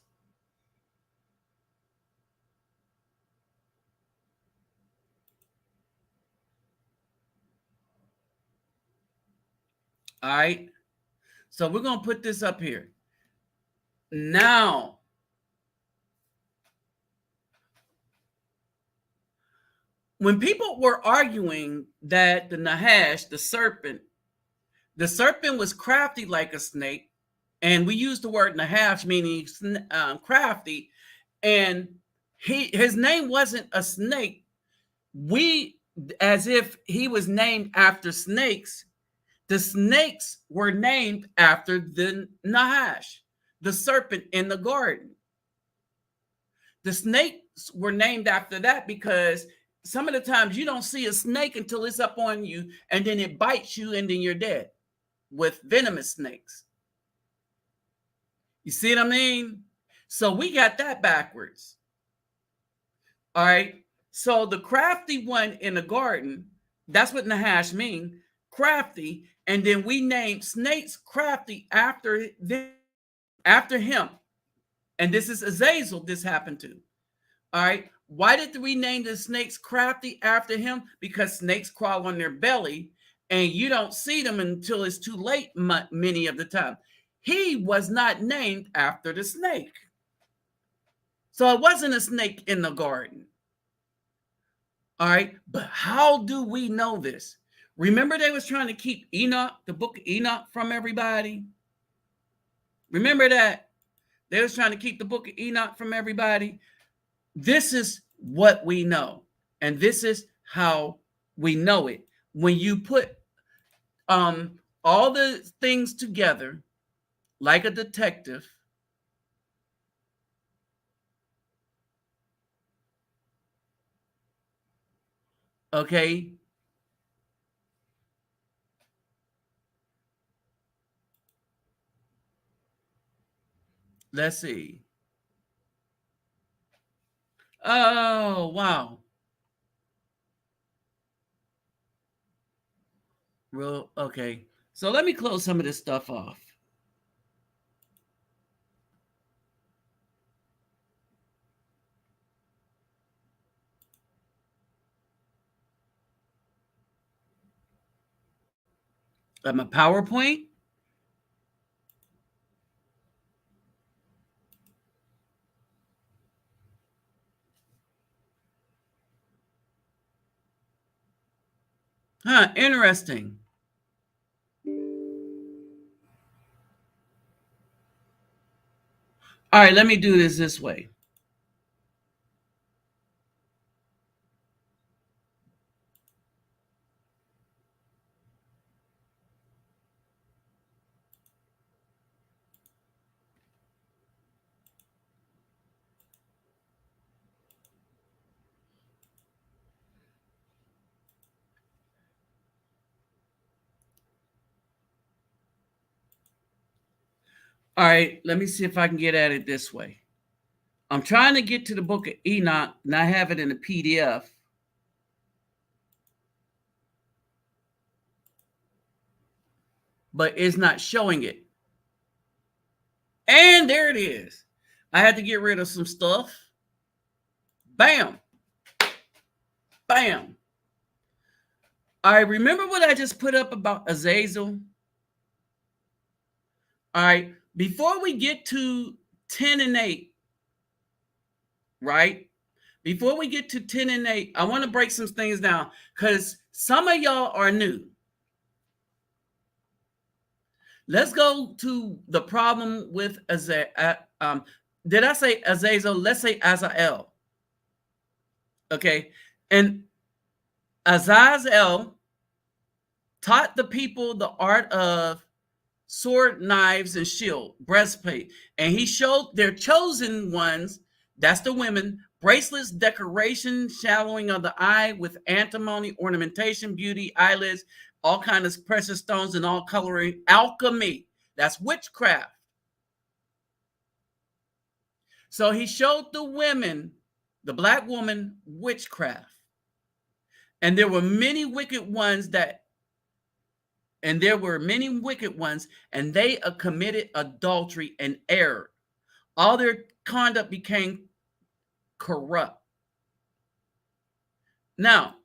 All right. So we're going to put this up here. Now, when people were arguing that the Nahash, the serpent was crafty like a snake, And we use the word Nahash, meaning crafty. And his name wasn't a snake. We, as if he was named after snakes. The snakes were named after the Nahash, the serpent in the garden. The snakes were named after that because some of the times you don't see a snake until it's up on you and then it bites you and then you're dead with venomous snakes. You see what I mean? So we got that backwards. All right. So the crafty one in the garden, that's what Nahash mean, crafty. And then we named snakes crafty after them, after him. And this is Azazel this happened to. All right. Why did we name the snakes crafty after him? Because snakes crawl on their belly and you don't see them until it's too late many of the time. He was not named after the snake. So it wasn't a snake in the garden. All right. But how do we know this? Remember they was trying to keep Enoch, the book of Enoch, from everybody? Remember that? They was trying to keep the book of Enoch from everybody. This is what we know. And this is how we know it. When you put all the things together like a detective, okay, let's see. Oh, wow. Real, okay. So let me close some of this stuff off. Got my PowerPoint. Huh, interesting. All right, let me do this way. All right, let me see if I can get at it this way. I'm trying to get to the book of Enoch, and I have it in a PDF. But it's not showing it. And there it is. I had to get rid of some stuff. Bam. Bam. All right, remember what I just put up about Azazel? All right, before we get to 10 and 8, right? Before we get to 10 and 8, I want to break some things down because some of y'all are new. Let's go to the problem with Azazel. Did I say Azazel? Let's say Azazel. Okay. And Azazel taught the people the art of sword, knives, and shield, breastplate. And he showed their chosen ones, that's the women, bracelets, decoration, shallowing of the eye with antimony, ornamentation, beauty, eyelids, all kinds of precious stones and all coloring, alchemy. That's witchcraft. So he showed the women, the black woman, witchcraft. And there were many wicked ones and they committed adultery and error. All their conduct became corrupt. Now,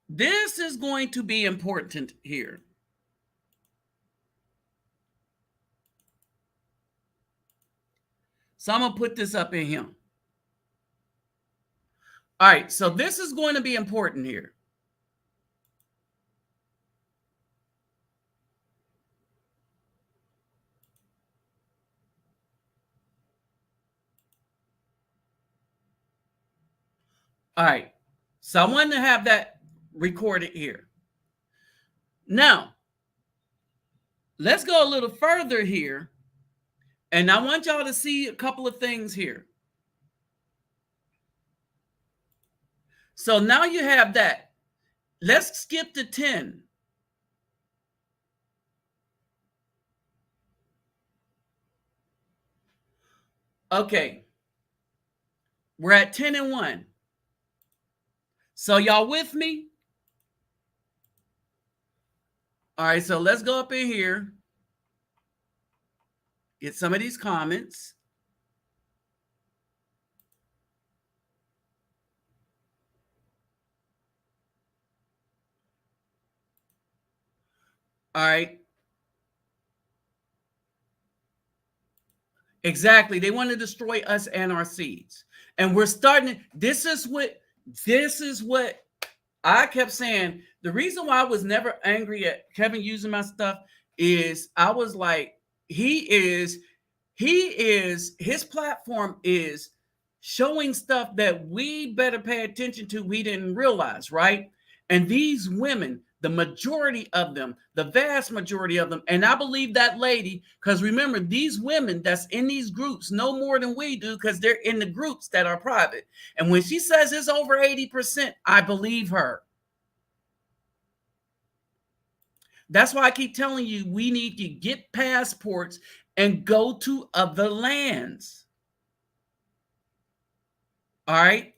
this is going to be important here. So I'm going to put this up in here. All right, so this is going to be important here. All right. So I wanted to have that recorded here. Now, let's go a little further here. And I want y'all to see a couple of things here. So now you have that. Let's skip to 10. Okay. We're at 10 and 1. So y'all with me? All right, so let's go up in here. Get some of these comments. All right. Exactly. They want to destroy us and our seeds. And we're starting. This is what I kept saying. The reason why I was never angry at Kevin using my stuff is I was like, his platform is showing stuff that we better pay attention to. We didn't realize, right? And these women, the majority of them, the vast majority of them, and I believe that lady, because remember, these women that's in these groups know more than we do because they're in the groups that are private. And when she says it's over 80%, I believe her. That's why I keep telling you, we need to get passports and go to other lands. All right.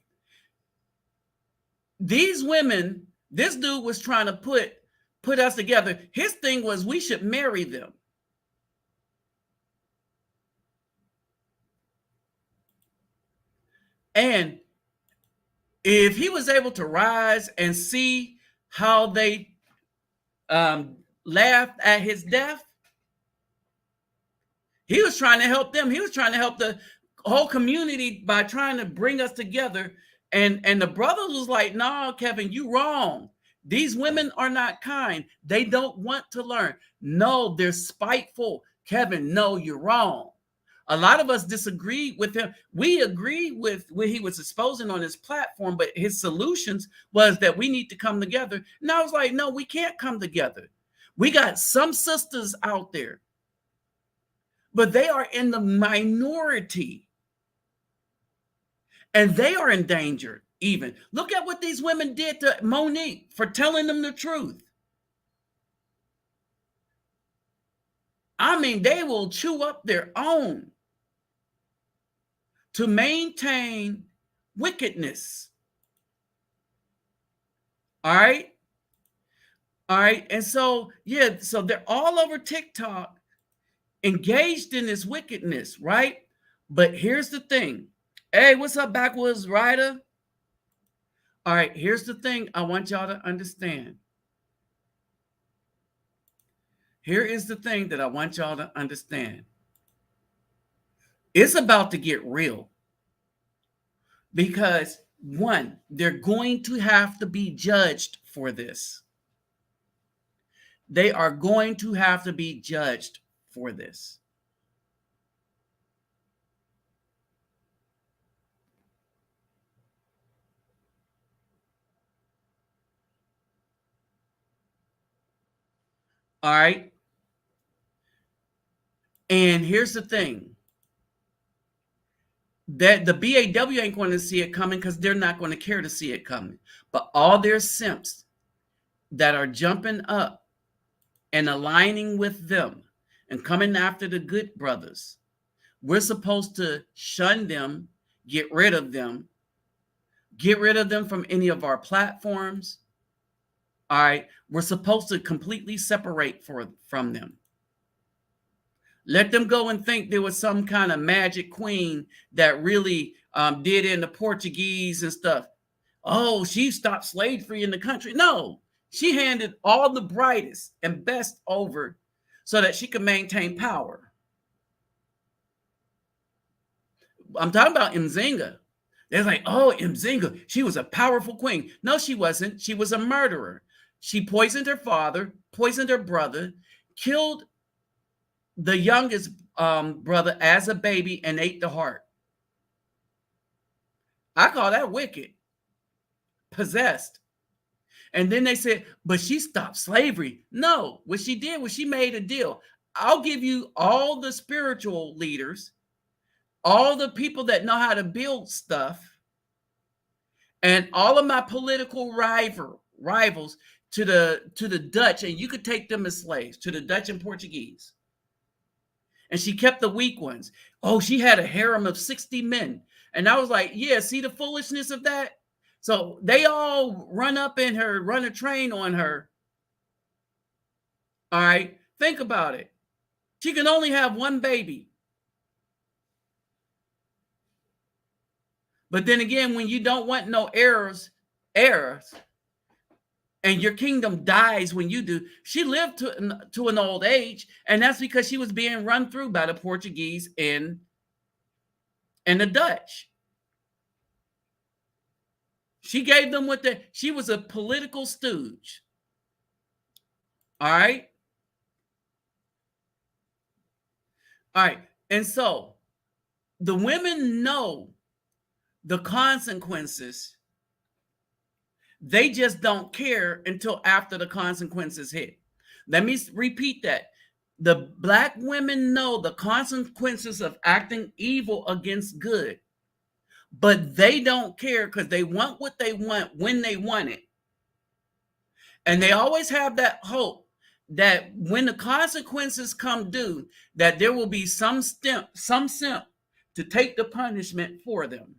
These women, this dude was trying to put us together. His thing was we should marry them. And if he was able to rise and see how they laughed at his death, he was trying to help them. He was trying to help the whole community by trying to bring us together. And the brother was like, no, Kevin, you wrong. These women are not kind. They don't want to learn. No, they're spiteful. Kevin, no, you're wrong. A lot of us disagree with him. We agree with what he was exposing on his platform, but his solutions was that we need to come together. And I was like, no, we can't come together. We got some sisters out there, but they are in the minority. And they are endangered even. Look at what these women did to Monique for telling them the truth. I mean, they will chew up their own to maintain wickedness. All right. All right. And so, yeah, so they're all over TikTok engaged in this wickedness, right? But here's the thing. Hey, what's up, Backwoods Rider? All right, here's the thing I want y'all to understand. Here is the thing that I want y'all to understand. It's about to get real. Because, one, they're going to have to be judged for this. They are going to have to be judged for this. All right. And here's the thing. That the BAW ain't going to see it coming because they're not going to care to see it coming. But all their simps that are jumping up and aligning with them and coming after the good brothers, we're supposed to shun them, get rid of them from any of our platforms. All right. We're supposed to completely separate from them. Let them go and think there was some kind of magic queen that really did in the Portuguese and stuff. Oh, she stopped slavery in the country. No, she handed all the brightest and best over so that she could maintain power. I'm talking about Mzinga. They're like, oh, Mzinga, she was a powerful queen. No, she wasn't. She was a murderer. She poisoned her father, poisoned her brother, killed the youngest brother as a baby and ate the heart. I call that wicked. possessed. And then they said, but she stopped slavery. No, what she did was she made a deal. I'll give you all the spiritual leaders, all the people that know how to build stuff, and all of my political rivals to the Dutch, and you could take them as slaves, to the Dutch and Portuguese. And she kept the weak ones. Oh, she had a harem of 60 men. And I was like, yeah, see the foolishness of that? So they all run up in her, run a train on her. All right, think about it. She can only have one baby. But then again, when you don't want no heirs, and your kingdom dies when you do, she lived to an old age, and that's because she was being run through by the Portuguese and the Dutch. She gave them she was a political stooge. All right. All right. And so the women know the consequences. They just don't care until after the consequences hit. Let me repeat that. The Black women know the consequences of acting evil against good, but they don't care because they want what they want when they want it. And they always have that hope that when the consequences come due, that there will be some simp to take the punishment for them.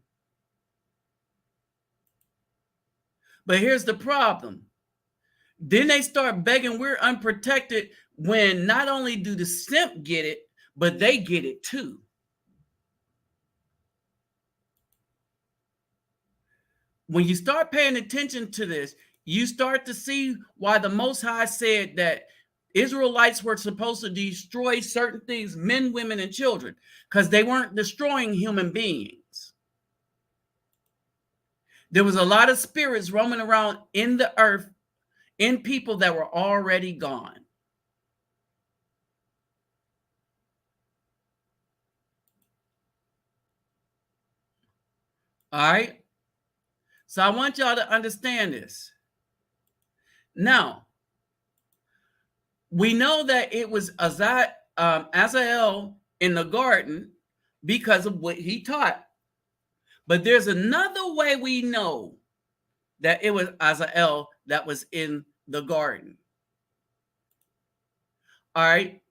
But here's the problem. Then they start begging, we're unprotected, when not only do the simp get it, but they get it too. When you start paying attention to this, you start to see why the Most High said that Israelites were supposed to destroy certain things, men, women, and children, because they weren't destroying human beings. There was a lot of spirits roaming around in the earth, in people that were already gone. All right. So I want y'all to understand this. Now, we know that it was Azazel in the garden because of what he taught. But there's another way we know that it was Azazel that was in the garden. All right.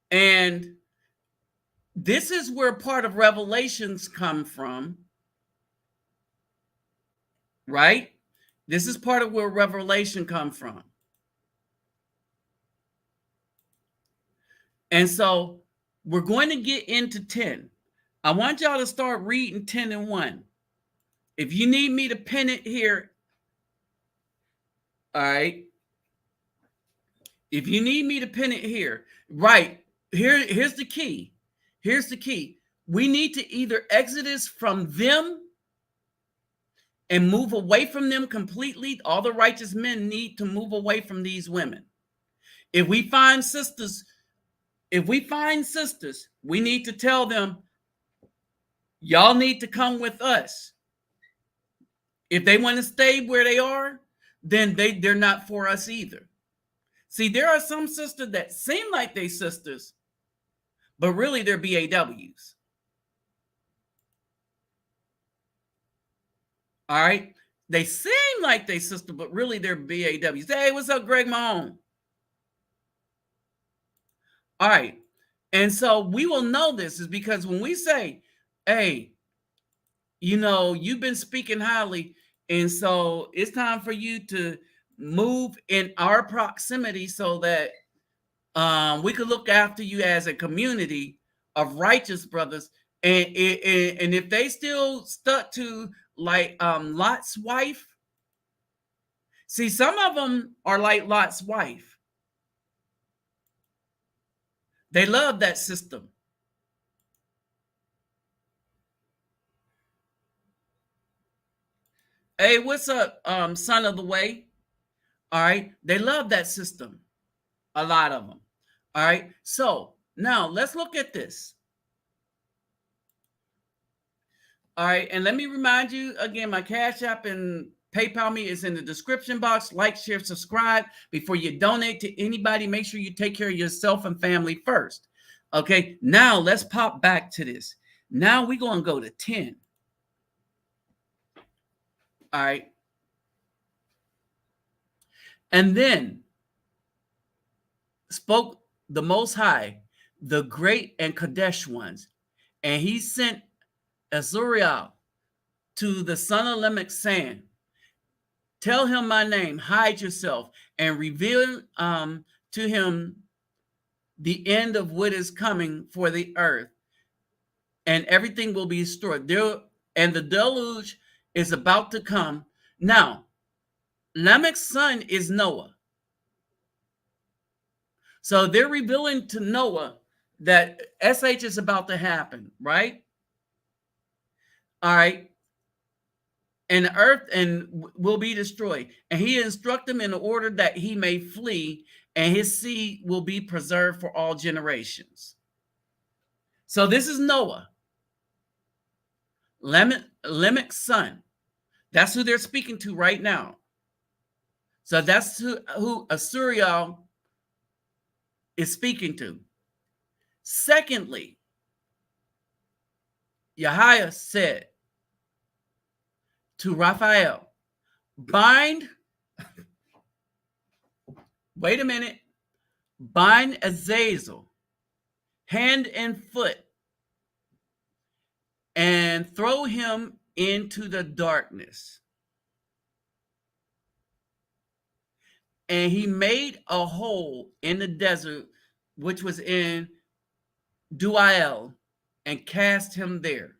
And this is where part of Revelations come from. Right? This is part of where Revelation come from. And so we're going to get into 10. I want y'all to start reading 10 and 1. If you need me to pin it here, all right. If you need me to pin it here, right, here's the key. Here's the key. We need to either exodus from them and move away from them completely. All the righteous men need to move away from these women. If we find sisters, we need to tell them, y'all need to come with us. If they want to stay where they are, then they're not for us either. See, there are some sisters that seem like they sisters, but really they're BAWs. All right. They seem like they sister, but really they're BAWs. Hey, what's up, Greg Mahone? All right. And so we will know this is because when we say, hey, you know, you've been speaking highly, and so it's time for you to move in our proximity so that we could look after you as a community of righteous brothers. And if they still stuck to like Lot's wife, see, some of them are like Lot's wife. They love that system. Hey, what's up, son of the way? All right. They love that system. A lot of them. All right. So now let's look at this. All right. And let me remind you again, my Cash App and PayPal me is in the description box. Like, share, subscribe. Before you donate to anybody, make sure you take care of yourself and family first. Okay. Now let's pop back to this. Now we're going to go to 10. All right. And then spoke the Most High, the great and Kadesh ones, and he sent Azuriel to the son of Lamech, saying, tell him my name, hide yourself, and reveal to him the end of what is coming for the earth, and everything will be destroyed. And the deluge is about to come. Now, Lamech's son is Noah. So they're revealing to Noah that SH is about to happen, right? All right. And the earth will be destroyed. And he instruct him in order that he may flee, and his seed will be preserved for all generations. So this is Noah, Lamech's son. That's who they're speaking to right now. So that's who Azuriel is speaking to. Secondly, Yahweh said to Raphael, bind, wait a minute, bind Azazel, hand and foot, and throw him into the darkness. And he made a hole in the desert, which was in Duael, and cast him there.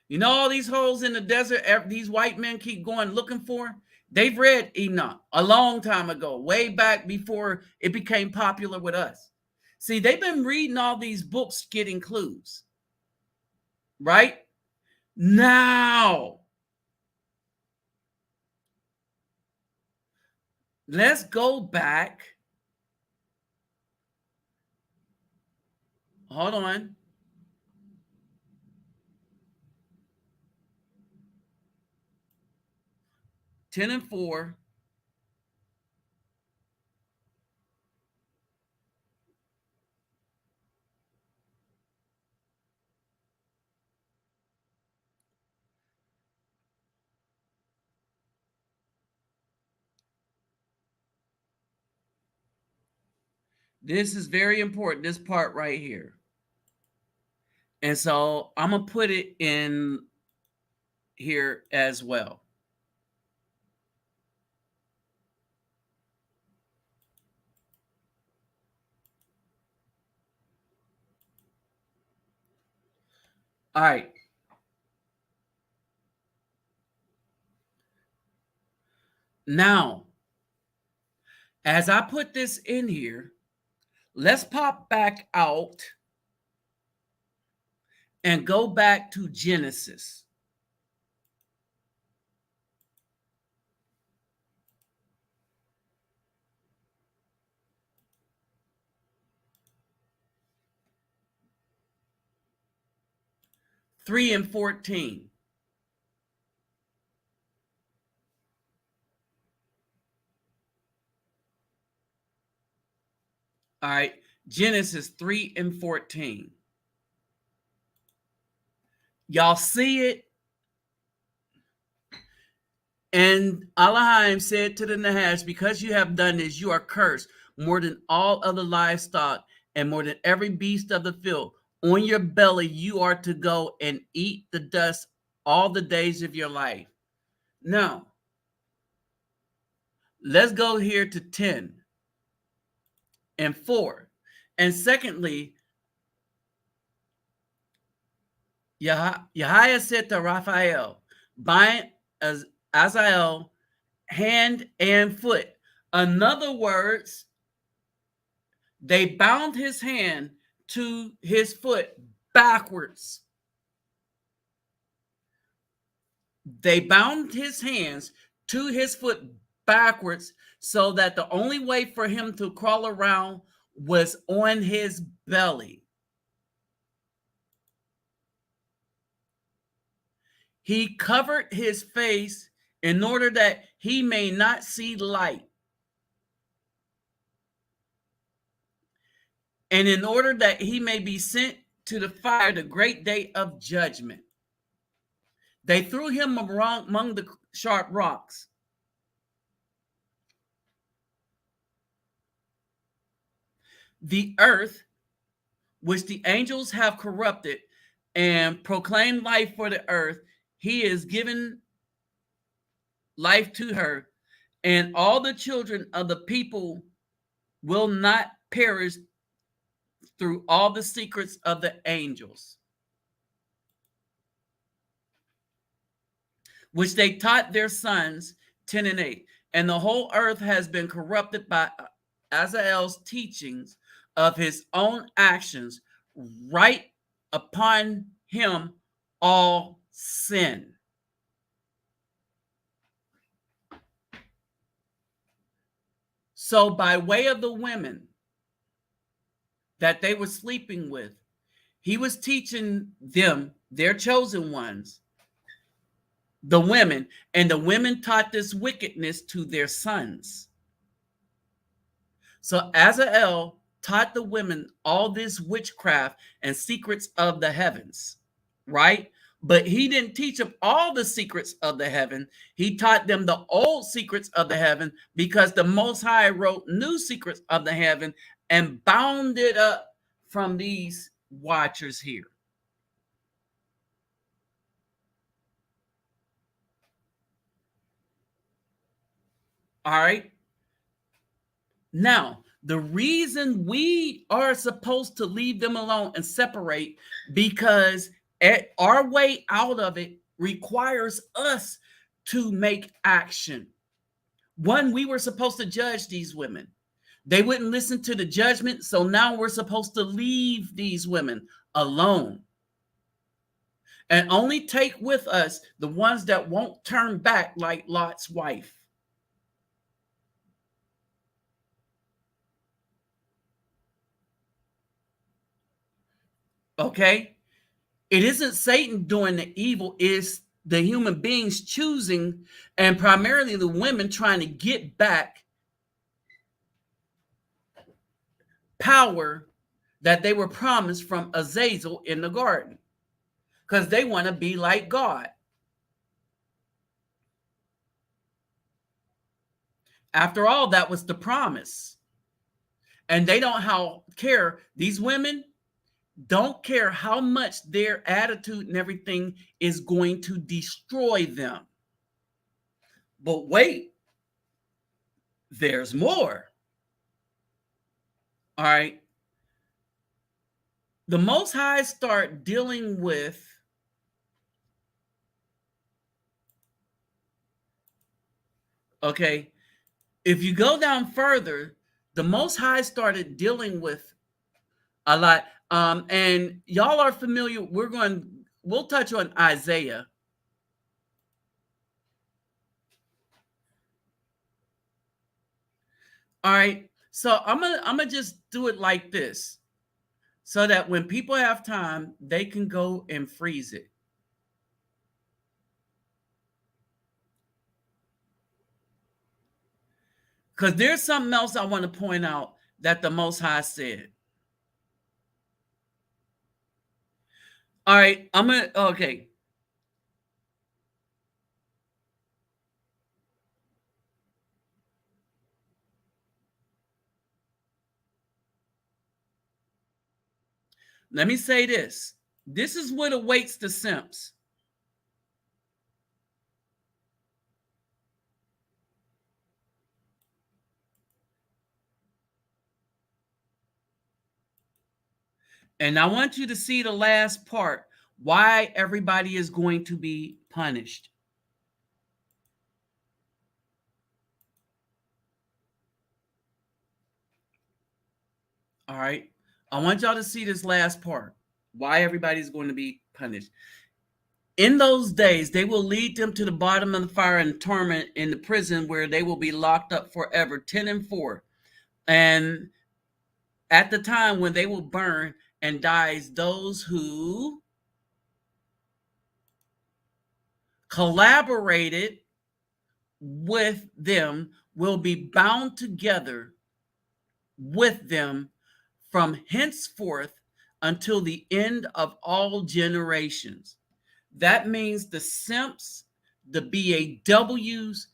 You know all these holes in the desert these white men keep going looking for? They've read Enoch a long time ago, way back before it became popular with us. See, they've been reading all these books getting clues. Right? Now, let's go back. Hold on. Ten and 4. This is very important, this part right here. And so I'm going to put it in here as well. All right. Now, as I put this in here, let's pop back out and go back to Genesis. Three and 14. All right, Genesis 3 and 14. Y'all see it? And Elohim said to the Nahash, because you have done this, you are cursed more than all other livestock and more than every beast of the field. On your belly you are to go and eat the dust all the days of your life. Now, let's go here to 10 and 4. And secondly, Yahweh said to Raphael, bind Azazel hand and foot. In other words, they bound his hand to his foot backwards. They bound his hands to his foot backwards so that the only way for him to crawl around was on his belly. He covered his face in order that he may not see light, and in order that he may be sent to the fire, the great day of judgment. They threw him among the sharp rocks. The earth, which the angels have corrupted, and proclaimed life for the earth, he is given life to her, and all the children of the people will not perish through all the secrets of the angels, which they taught their sons. 10 and 8. And the whole earth has been corrupted by Azael's teachings of his own actions, right upon him all sin. So by way of the women that they were sleeping with, he was teaching them, their chosen ones, the women, and the women taught this wickedness to their sons. So Azael taught the women all this witchcraft and secrets of the heavens, right? But he didn't teach them all the secrets of the heaven. He taught them the old secrets of the heaven, because the Most High wrote new secrets of the heaven and bound it up from these watchers here. All right. Now, the reason we are supposed to leave them alone and separate, because our way out of it requires us to make action. One, we were supposed to judge these women. They wouldn't listen to the judgment, so now we're supposed to leave these women alone and only take with us the ones that won't turn back, like Lot's wife. Okay? It isn't Satan doing the evil, it's the human beings choosing, and primarily the women trying to get back power that they were promised from Azazel in the garden, because they want to be like God. After all, that was the promise. And they don't care. These women don't care how much their attitude and everything is going to destroy them. But wait, there's more. All right. The Most High start dealing with okay, if you go down further, the Most High started dealing with a lot. And y'all are familiar. We'll touch on Isaiah. All right. So I'm gonna just do it like this, so that when people have time, they can go and freeze it. Because there's something else I want to point out that the Most High said. All right, okay. Let me say this. This is what awaits the simps. And I want you to see the last part, why everybody is going to be punished. All right. I want y'all to see this last part, why everybody's going to be punished. In those days, they will lead them to the bottom of the fire and torment in the prison, where they will be locked up forever, 10 and 4. And at the time when they will burn and dies those who collaborated with them, will be bound together with them from henceforth until the end of all generations. That means the simps, the BAWs,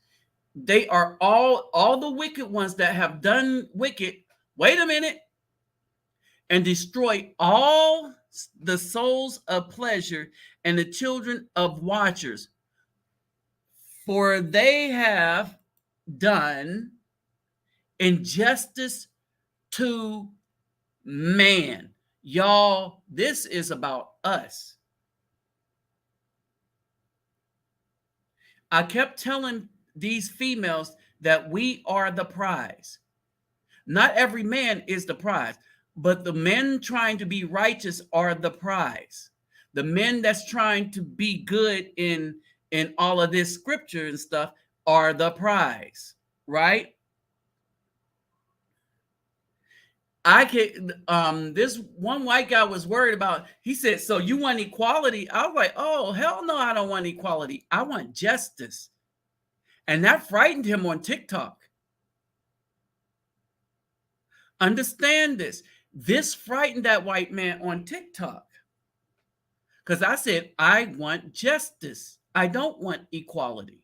they are all the wicked ones that have done wicked. Wait a minute. And destroy all the souls of pleasure and the children of watchers, for they have done injustice to man. Y'all, this is about us. I kept telling these females that we are the prize. Not every man is the prize, but the men trying to be righteous are the prize. The men that's trying to be good in all of this scripture and stuff are the prize, right? I can this one white guy was worried about, he said, so you want equality? I was like, oh, hell no, I don't want equality. I want justice. And that frightened him on TikTok. Understand this. This frightened that white man on TikTok. Because I said, I want justice. I don't want equality.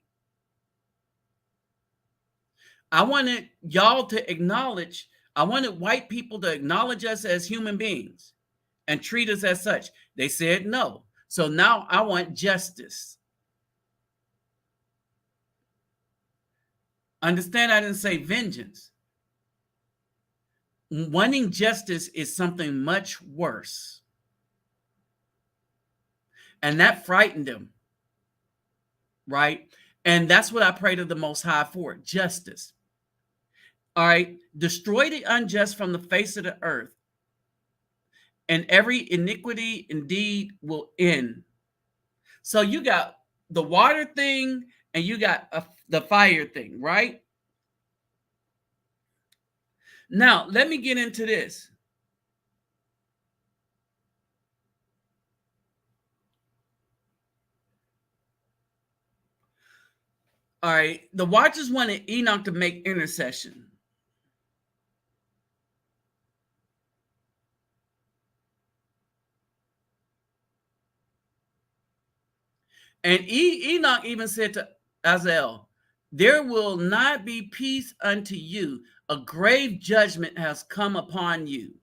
I wanted y'all to acknowledge, I wanted white people to acknowledge us as human beings and treat us as such. They said no. So now I want justice. Understand, I didn't say vengeance. Wanting justice is something much worse. And that frightened him, right? And that's what I pray to the Most High for, justice. All right, destroy the unjust from the face of the earth, and every iniquity indeed will end. So you got the water thing and you got the fire thing, right? Now, let me get into this. All right, the watchers wanted Enoch to make intercession. And Enoch even said to Azazel, there will not be peace unto you. A grave judgment has come upon you.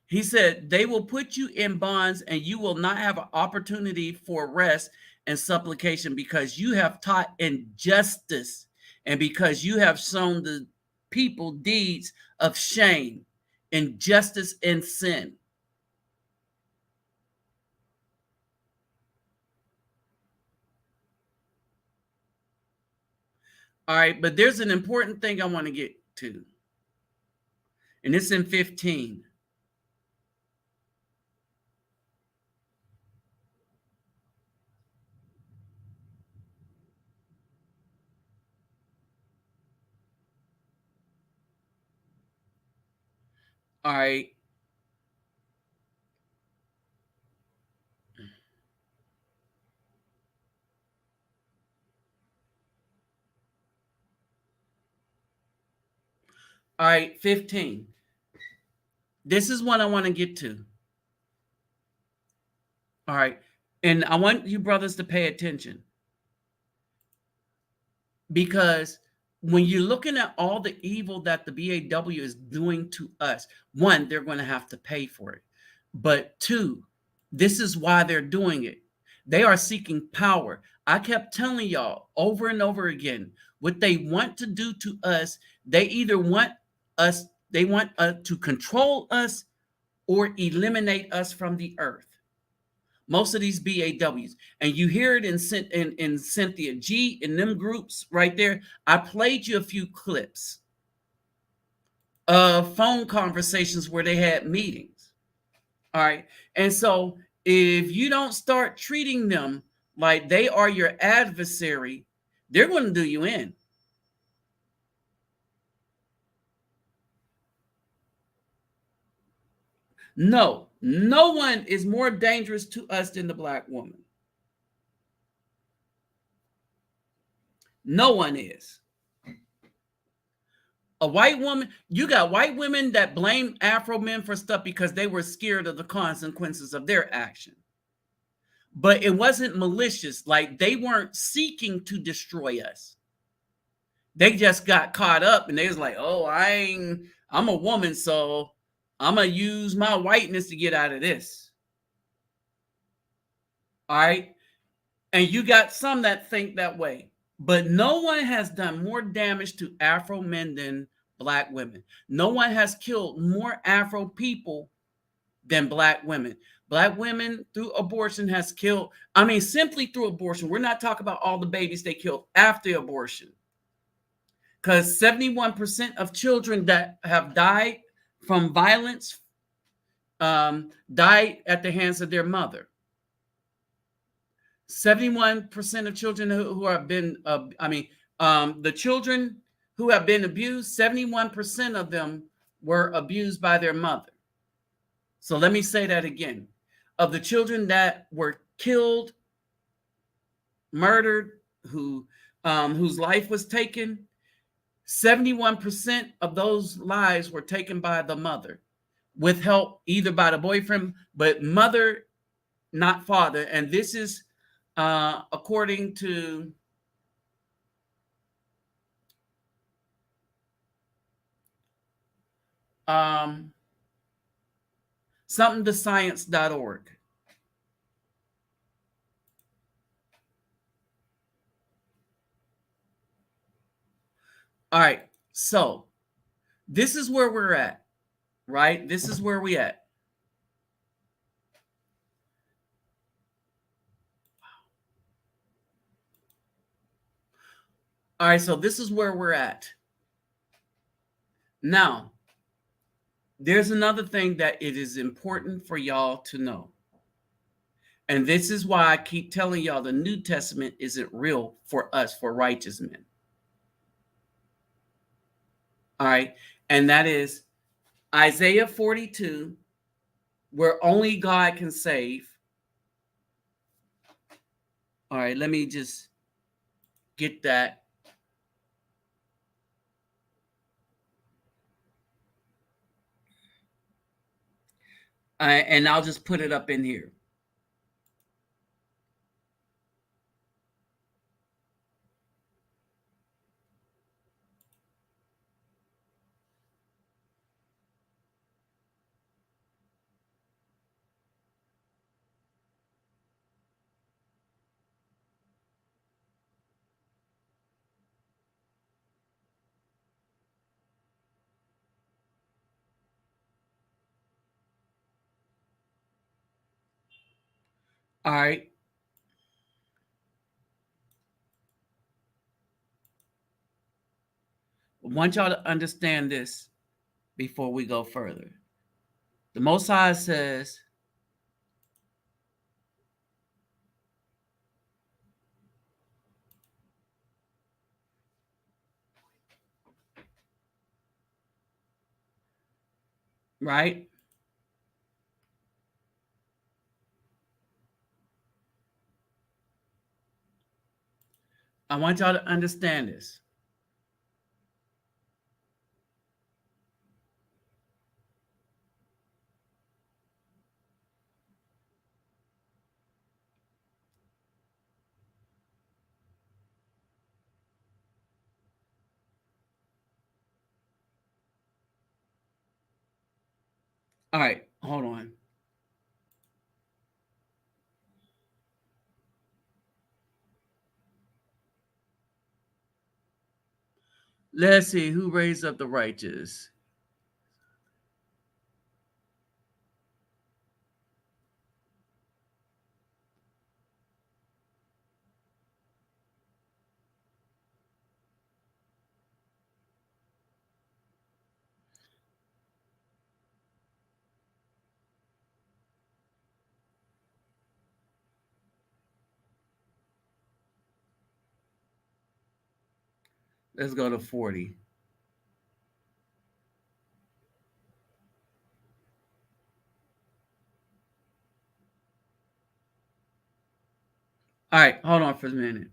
He said, they will put you in bonds and you will not have an opportunity for rest and supplication, because you have taught injustice and because you have shown the people deeds of shame, injustice, and sin. All right, but there's an important thing I want to get to, and it's in 15. All right. All right, 15. This is what I want to get to. All right. And I want you brothers to pay attention, because when you're looking at all the evil that the BAW is doing to us, one, they're going to have to pay for it. But two, this is why they're doing it. They are seeking power. I kept telling y'all over and over again, what they want to do to us, they either want us, they want to control us or eliminate us from the earth. Most of these BAWs, and you hear it in Cynthia G, in them groups right there. I played you a few clips of phone conversations where they had meetings. All right. And so if you don't start treating them like they are your adversary, they're going to do you in. No, no one is more dangerous to us than the black woman. No one is. A white woman, you got white women that blame Afro men for stuff because they were scared of the consequences of their action. But it wasn't malicious. Like, they weren't seeking to destroy us. They just got caught up and they was like, oh, I'm a woman, so I'm gonna use my whiteness to get out of this. All right. And you got some that think that way. But no one has done more damage to Afro men than black women. No one has killed more Afro people than black women. Black women through abortion has killed, simply through abortion. We're not talking about all the babies they killed after abortion. Because 71% of children that have died from violence died at the hands of their mother. 71% of children who have been, the children who have been abused, 71% of them were abused by their mother. So let me say that again. Of the children that were killed, murdered, whose life was taken, 71% of those lives were taken by the mother, with help either by the boyfriend, but mother, not father. And this is according to somethingtoscience.org. All right, so this is where we're at, right? This is where we at. All right, so this is where we're at. Now, there's another thing that it is important for y'all to know. And this is why I keep telling y'all the New Testament isn't real for us, for righteous men. All right, and that is Isaiah 42, where only God can save. All right, let me just get that. And I'll just put it up in here. All right. I want y'all to understand this before we go further. The Most High says, right? I want y'all to understand this. All right, hold on. Let's see who raised up the righteous. Let's go to 40. All right, hold on for a minute.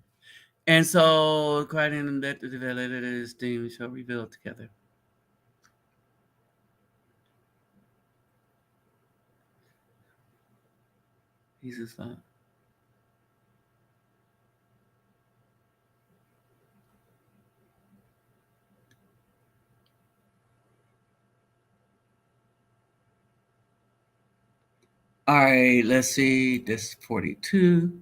And so, cried in that the developed theme shall reveal together. Jesus thought. All right, let's see. This 42.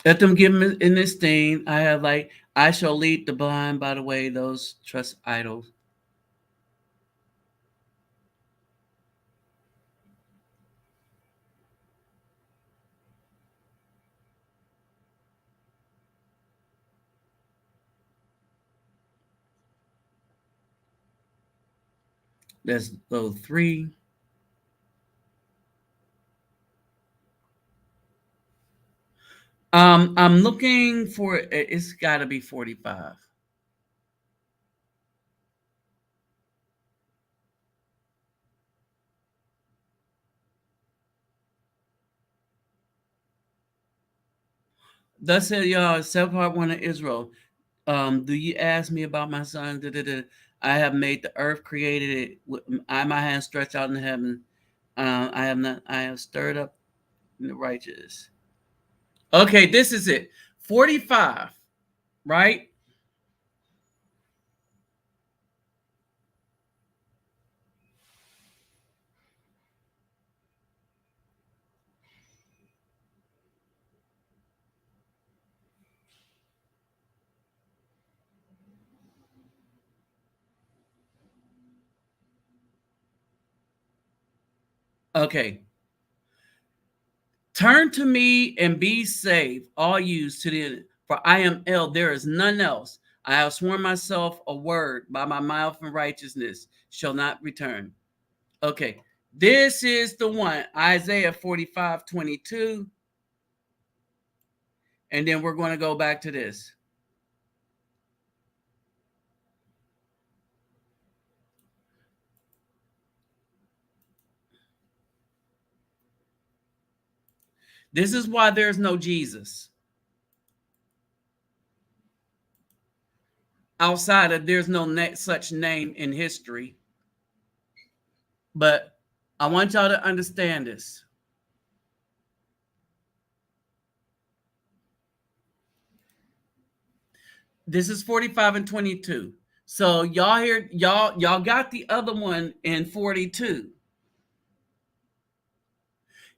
Let them give me in this thing. I have like, I shall lead the blind by the way, those trust idols. Let's go 3. I'm looking for it's gotta be 45. Thus said y'all, set apart one of Israel. Do you ask me about my son? I have made the earth, created it. I my hand stretched out in heaven. I have not. I have stirred up the righteous. Okay, this is it. 45, right? Okay. Turn to me and be saved, all you to the for I am El, there is none else. I have sworn myself a word by my mouth and righteousness shall not return. Okay, this is the one, Isaiah 45:22. And then we're going to go back to this. This is why there's no Jesus. Outside of there's no such name in history. But I want y'all to understand this. This is 45 and 22. So y'all here, y'all got the other one in 42.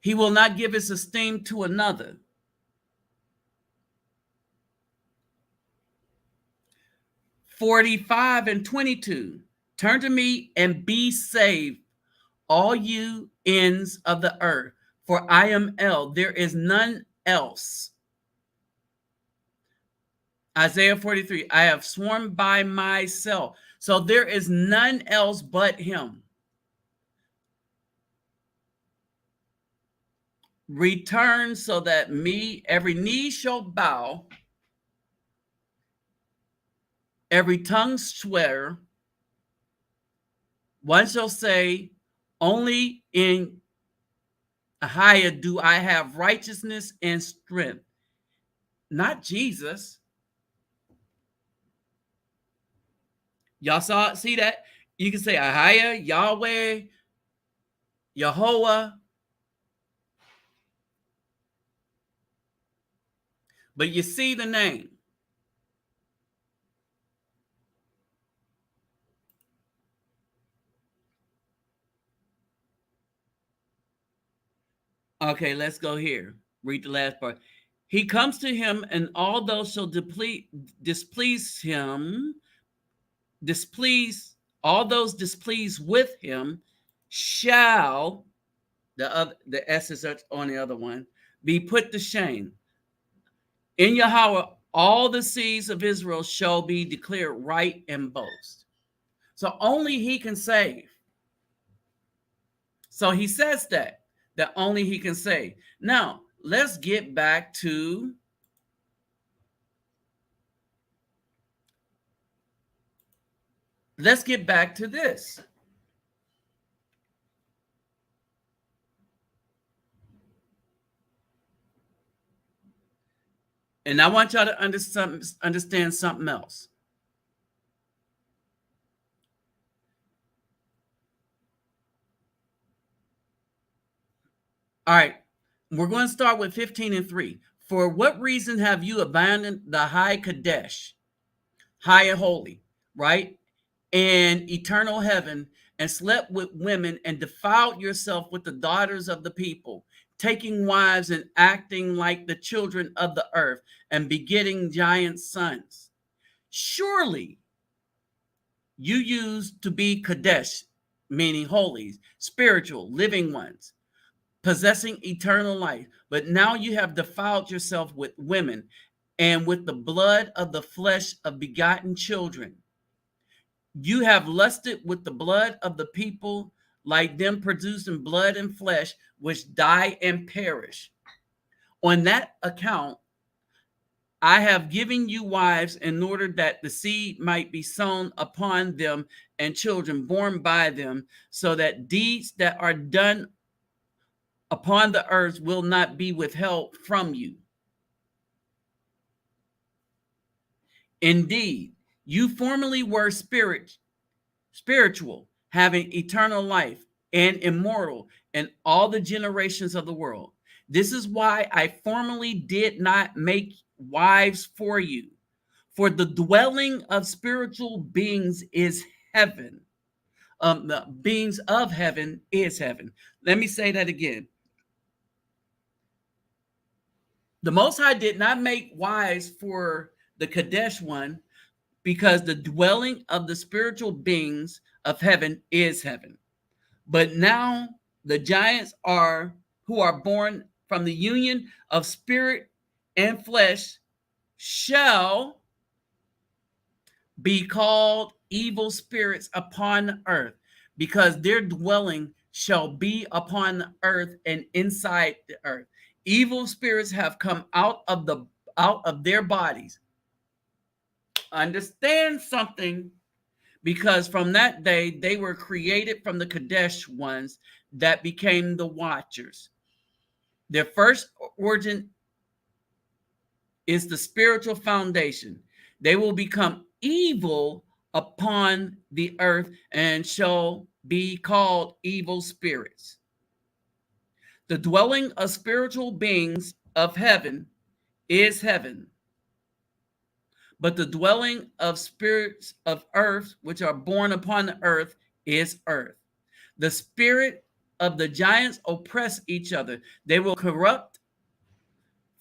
He will not give his esteem to another. 45 and 22. Turn to me and be saved, all you ends of the earth, for I am El. There is none else. Isaiah 43. I have sworn by myself. So there is none else but him. Return so that every knee shall bow, every tongue swear. One shall say, only in Ahiah do I have righteousness and strength. Not Jesus. Y'all see that? You can say Ahiah, Yahweh, Yehovah. But you see the name. Okay, let's go here. Read the last part. He comes to him, and all those shall displease him, all those displeased with him shall, the S is on the other one, be put to shame. In Yahweh, all the seeds of Israel shall be declared right and boast. So only he can save. So he says that only he can save. Now, let's get back to let's get back to this. And I want y'all to understand something else. All right, we're going to start with 15:3. For what reason have you abandoned the high Kadesh, high and holy, right? And eternal heaven, and slept with women and defiled yourself with the daughters of the people, taking wives and acting like the children of the earth and begetting giant sons? Surely you used to be Kadesh, meaning holy, spiritual, living ones, possessing eternal life. But now you have defiled yourself with women and with the blood of the flesh of begotten children. You have lusted with the blood of the people, like them producing blood and flesh, which die and perish. On that account, I have given you wives in order that the seed might be sown upon them and children born by them, so that deeds that are done upon the earth will not be withheld from you. Indeed, you formerly were spiritual, having eternal life and immortal in all the generations of the world. This is why I formerly did not make wives for you. For the dwelling of spiritual beings is heaven. The beings of heaven is heaven. Let me say that again. The Most High did not make wives for the Kadesh one, because the dwelling of the spiritual beings of heaven is heaven. But now the giants are who are born from the union of spirit and flesh shall be called evil spirits upon earth, because their dwelling shall be upon the earth and inside the earth. Evil spirits have come out of their bodies. Understand something, because from that day they were created from the Kadesh ones that became the watchers. Their first origin is the spiritual foundation. They will become evil upon the earth and shall be called evil spirits. The dwelling of spiritual beings of heaven is heaven, but the dwelling of spirits of earth, which are born upon the earth, is earth. The spirit of the giants oppress each other. They will corrupt,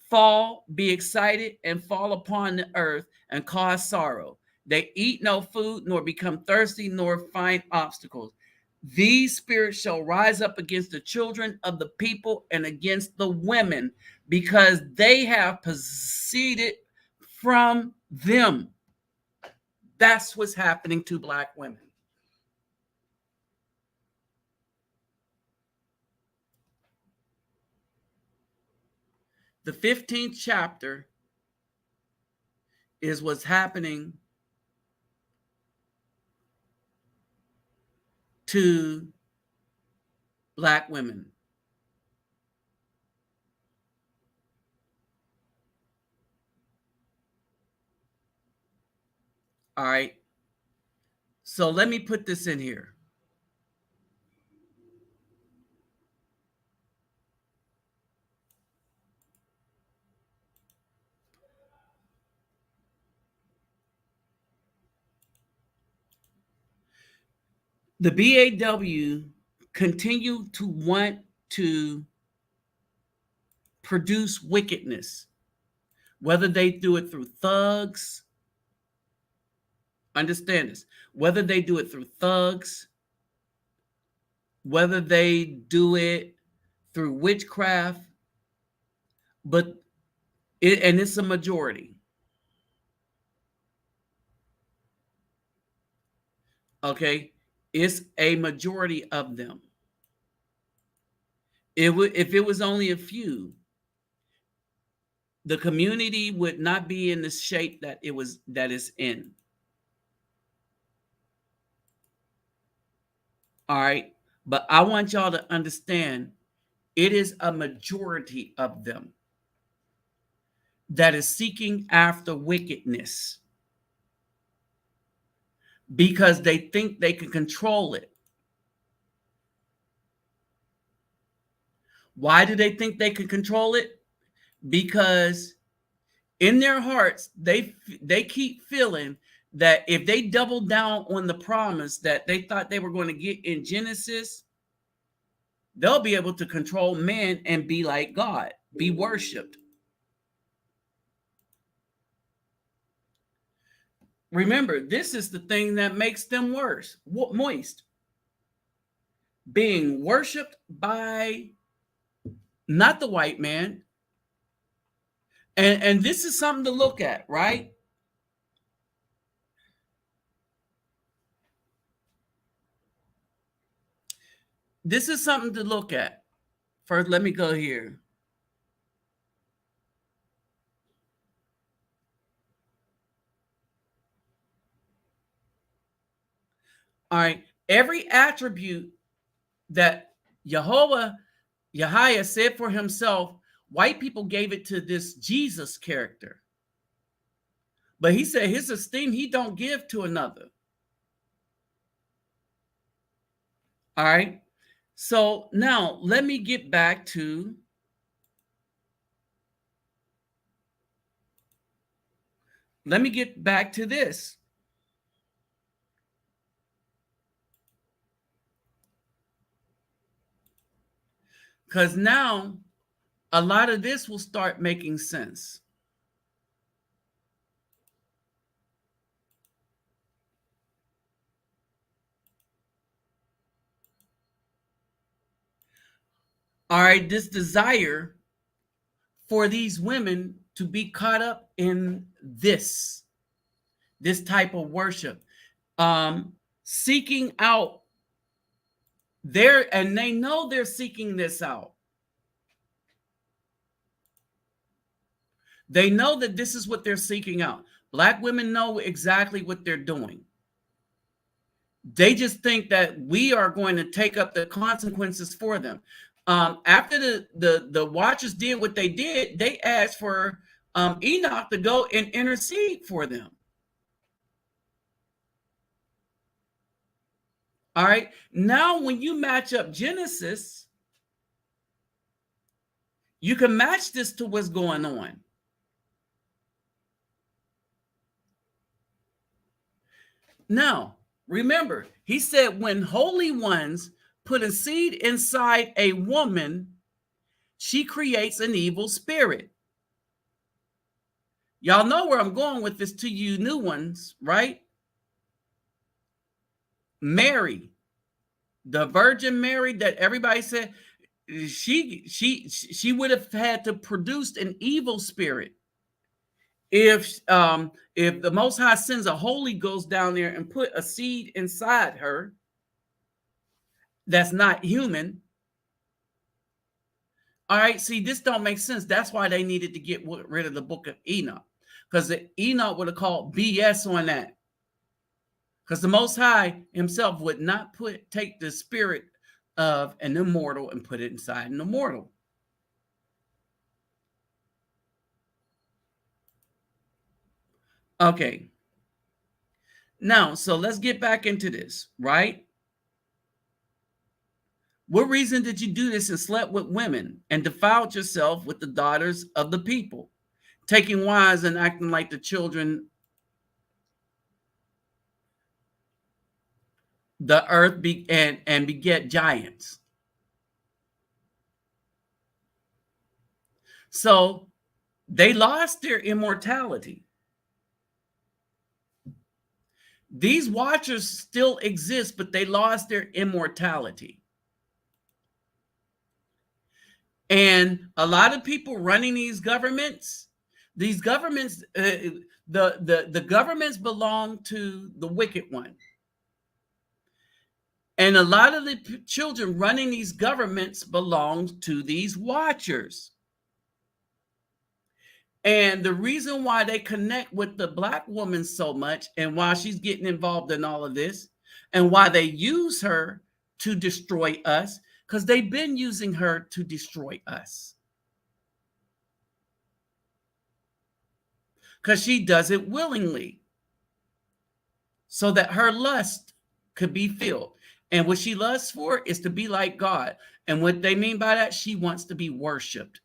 fall, be excited, and fall upon the earth and cause sorrow. They eat no food, nor become thirsty, nor find obstacles. These spirits shall rise up against the children of the people and against the women, because they have proceeded from them. That's what's happening to Black women. The 15th chapter is what's happening to Black women. All right. So let me put this in here. The BAW continue to want to produce wickedness, whether they do it through thugs. Understand this. Whether they do it through thugs, whether they do it through witchcraft, and it's a majority. Okay, it's a majority of them. If it was only a few, the community would not be in the shape that it's in. All right. But I want y'all to understand it is a majority of them that is seeking after wickedness because they think they can control it. Why do they think they can control it? Because in their hearts, they keep feeling that if they double down on the promise that they thought they were going to get in Genesis, they'll be able to control man and be like God, be worshiped. Remember, this is the thing that makes them worse, moist. Being worshiped by not the white man. And this is something to look at, right? This is something to look at. First, let me go here. All right. Every attribute that Yahweh said for himself, white people gave it to this Jesus character. But he said his esteem he don't give to another. All right. So now let me get back to this. Because now a lot of this will start making sense. All right, this desire for these women to be caught up in this type of worship, seeking out and they know they're seeking this out. They know that this is what they're seeking out. Black women know exactly what they're doing. They just think that we are going to take up the consequences for them. After the Watchers did what they did, they asked for Enoch to go and intercede for them. All right. Now, when you match up Genesis, you can match this to what's going on. Now, remember, he said when holy ones put a seed inside a woman, she creates an evil spirit. Y'all know where I'm going with this to you new ones, right? Mary, the Virgin Mary that everybody said she would have had to produce an evil spirit if the Most High sends a Holy Ghost down there and put a seed inside her that's not human. All right, see, this don't make sense. That's why they needed to get rid of the book of Enoch, because Enoch would have called BS on that. Because the Most High himself would not take the spirit of an immortal and put it inside an immortal. Okay. Now, so let's get back into this, right? What reason did you do this and slept with women and defiled yourself with the daughters of the people, taking wives and acting like the children the earth and beget giants? So they lost their immortality. These watchers still exist, but they lost their immortality. And a lot of people running these governments, the governments belong to the wicked one. And a lot of the children running these governments belong to these watchers. And the reason why they connect with the Black woman so much and why she's getting involved in all of this and why they use her to destroy us, because they've been using her to destroy us. Because she does it willingly, so that her lust could be filled. And what she lusts for is to be like God. And what they mean by that, she wants to be worshiped.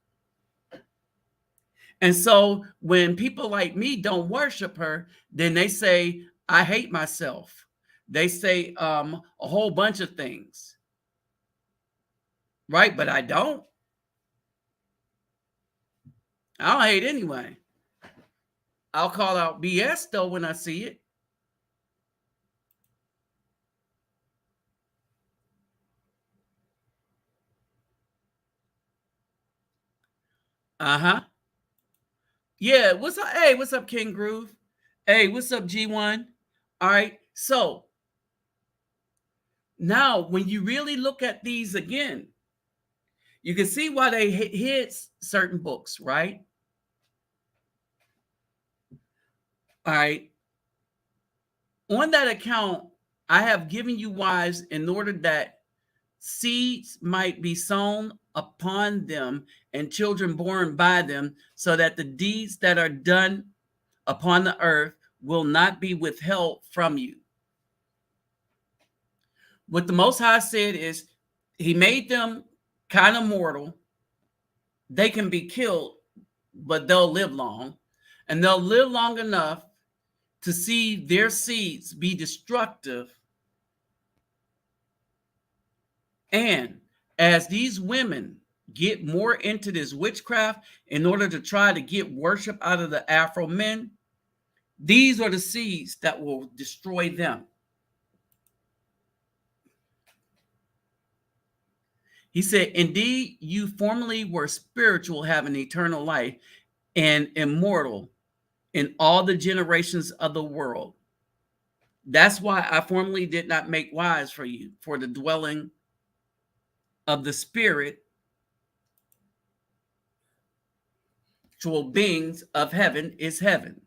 And so when people like me don't worship her, then they say, I hate myself. They say a whole bunch of things. Right? But I don't. I don't hate anyway. I'll call out BS though when I see it. Uh-huh. Yeah, what's up? Hey, what's up, King Groove? Hey, what's up, G1? All right. So now when you really look at these again, you can see why they hid certain books, right? All right. On that account, I have given you wives in order that seeds might be sown upon them and children born by them, so that the deeds that are done upon the earth will not be withheld from you. What the Most High said is he made them kind of mortal. They can be killed, but they'll live long. And they'll live long enough to see their seeds be destructive. And as these women get more into this witchcraft in order to try to get worship out of the Afro men, these are the seeds that will destroy them. He said, indeed, you formerly were spiritual, having eternal life, and immortal in all the generations of the world. That's why I formerly did not make wives for you, for the dwelling of the spirit, actual beings of heaven is heaven.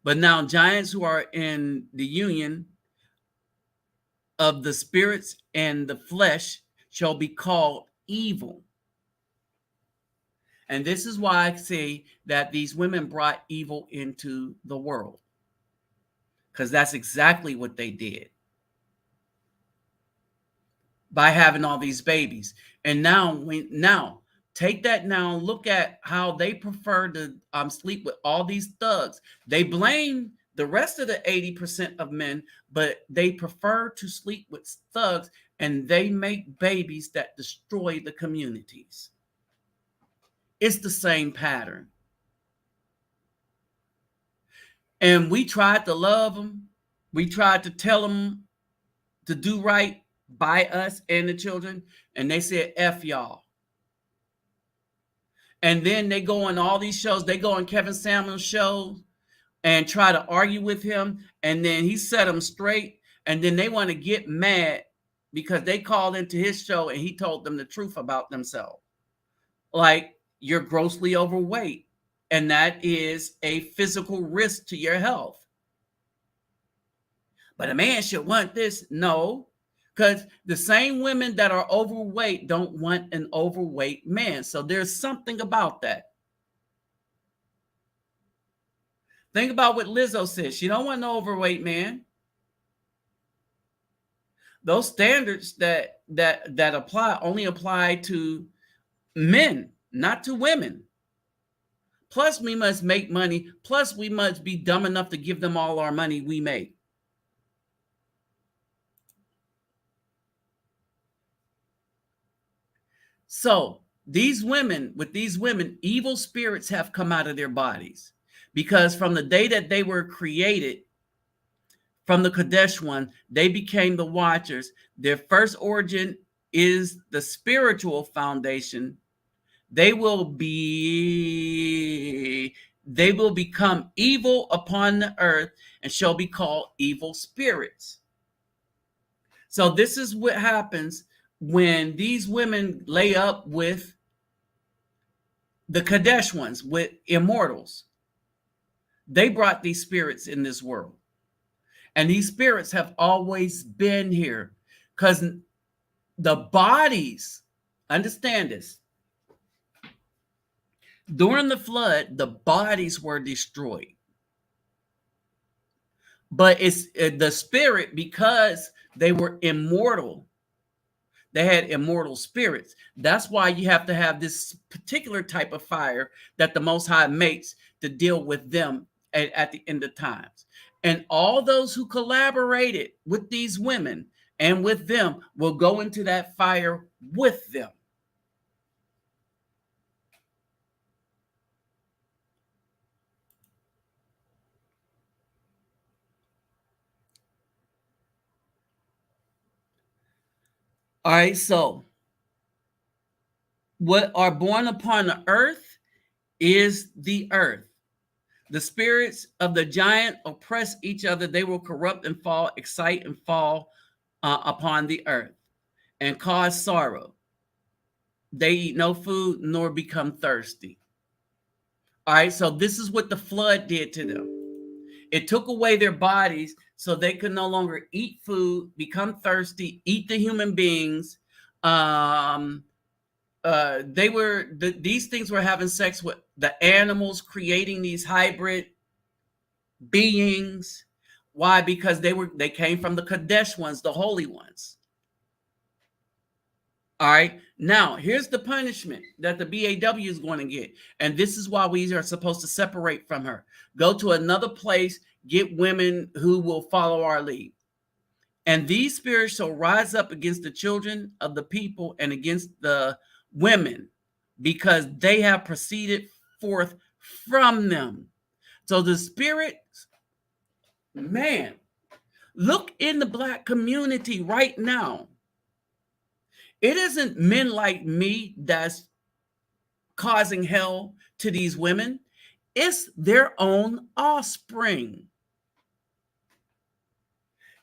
But now giants who are in the union of the spirits and the flesh shall be called evil. And this is why I say that these women brought evil into the world, because that's exactly what they did by having all these babies. And now take that now, look at how they prefer to sleep with all these thugs. They blame the rest of the 80% of men, but they prefer to sleep with thugs, and they make babies that destroy the communities. It's the same pattern. And we tried to love them. We tried to tell them to do right by us and the children, and they said, F y'all. And then they go on all these shows. They go on Kevin Samuel's show and try to argue with him, and then he set them straight, and then they want to get mad because they called into his show and he told them the truth about themselves. Like, you're grossly overweight, and that is a physical risk to your health. But a man should want this. No, because the same women that are overweight don't want an overweight man. So there's something about that. Think about what Lizzo says. She don't want no overweight man. Those standards that apply only apply to men, not to women. Plus, we must make money. Plus, we must be dumb enough to give them all our money we make. So these women, evil spirits have come out of their bodies, because from the day that they were created, from the Kadesh one, they became the Watchers. Their first origin is the spiritual foundation. They will become evil upon the earth and shall be called evil spirits. So this is what happens when these women lay up with the Kadesh ones, with immortals. They brought these spirits in this world. And these spirits have always been here, because the bodies, understand this, during the flood, the bodies were destroyed. But it's the spirit, because they were immortal. They had immortal spirits. That's why you have to have this particular type of fire that the Most High makes to deal with them at the end of times. And all those who collaborated with these women and with them will go into that fire with them. All right, so what are born upon the earth is the earth. The spirits of the giant oppress each other. They will corrupt and fall, excite and fall upon the earth and cause sorrow. They eat no food nor become thirsty. All right, so this is what the flood did to them. It took away their bodies so they could no longer eat food, become thirsty, eat the human beings. These things were having sex with the animals, creating these hybrid beings. Why? Because they came from the Kadesh ones, the holy ones. All right. Now, here's the punishment that the BAW is going to get. And this is why we are supposed to separate from her. Go to another place, get women who will follow our lead. And these spirits shall rise up against the children of the people and against the women, because they have proceeded forth from them. So the spirits, man, look in the Black community right now. It isn't men like me that's causing hell to these women. It's their own offspring.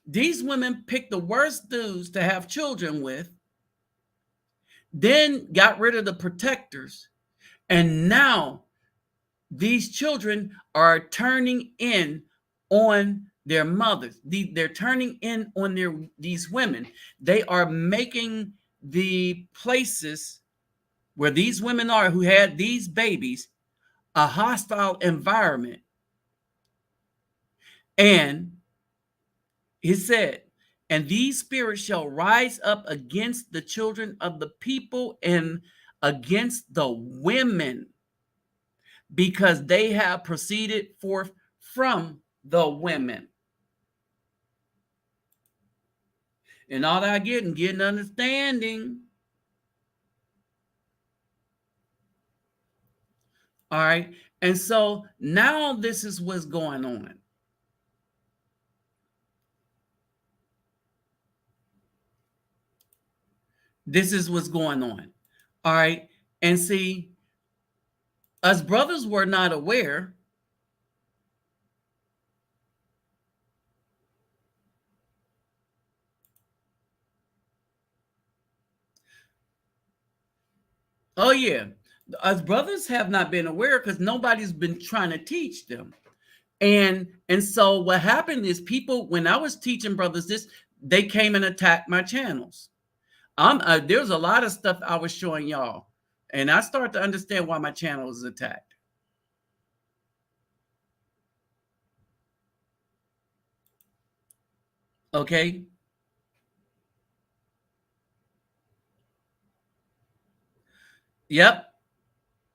These women picked the worst dudes to have children with, then got rid of the protectors, and now these children are turning in on their mothers. They're turning in on these women. They are making the places where these women are, who had these babies, a hostile environment. And he said, and these spirits shall rise up against the children of the people and against the women, because they have proceeded forth from the women. And all that getting understanding. All right. And so now this is what's going on. This is what's going on. All right. And see, us brothers were not aware. Oh, yeah. Us brothers have not been aware because nobody's been trying to teach them. And so what happened is, people, when I was teaching brothers this, they came and attacked my channels. There's a lot of stuff I was showing y'all, and I started to understand why my channel was attacked. Okay. Yep.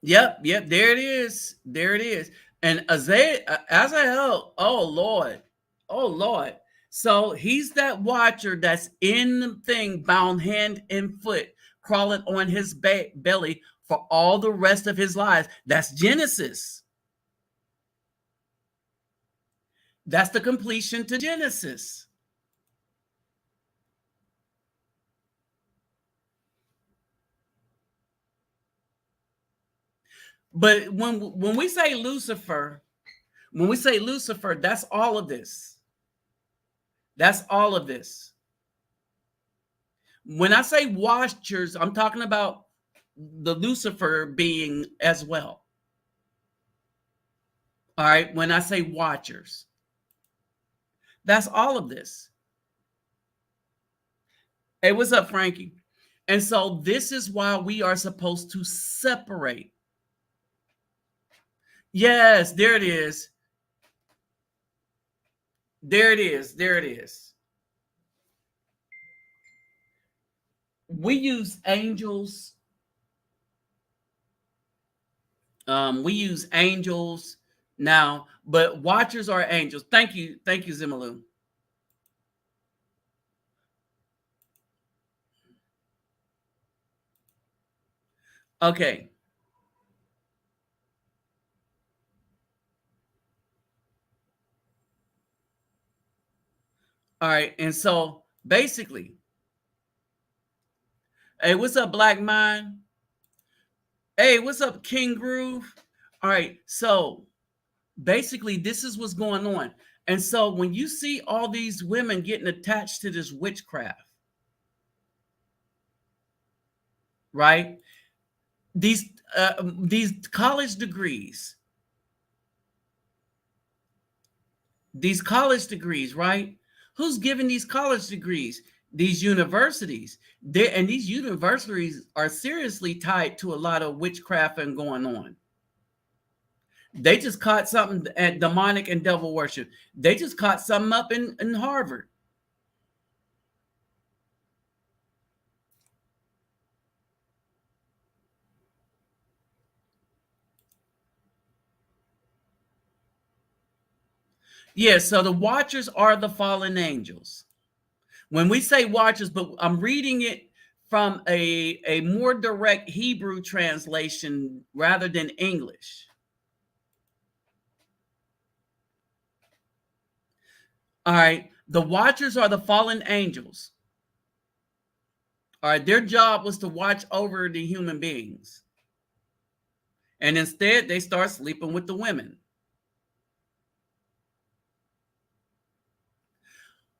There it is. And Azael, oh Lord. So he's that watcher that's in the thing, bound hand and foot, crawling on his belly for all the rest of his lives. That's Genesis. That's the completion to Genesis. But when we say Lucifer, that's all of this. That's all of this. When I say watchers, I'm talking about the Lucifer being as well. All right. When I say watchers, that's all of this. Hey, what's up, Frankie? And so this is why we are supposed to separate. Yes, there it is. There it is. There it is. We use angels. We use angels now, but watchers are angels. Thank you. Thank you, Zimalu. Okay. All right. And so basically, hey, what's up, Black Mind? Hey, what's up, King Groove? All right. So basically, this is what's going on. And so when you see all these women getting attached to this witchcraft, right? These college degrees, right? Who's giving these college degrees? These universities. And these universities are seriously tied to a lot of witchcraft and going on. They just caught something at demonic and devil worship. They just caught something up in Harvard. Yeah, so the watchers are the fallen angels. When we say watchers, but I'm reading it from a more direct Hebrew translation rather than English. All right. The watchers are the fallen angels. All right. Their job was to watch over the human beings. And instead, they start sleeping with the women.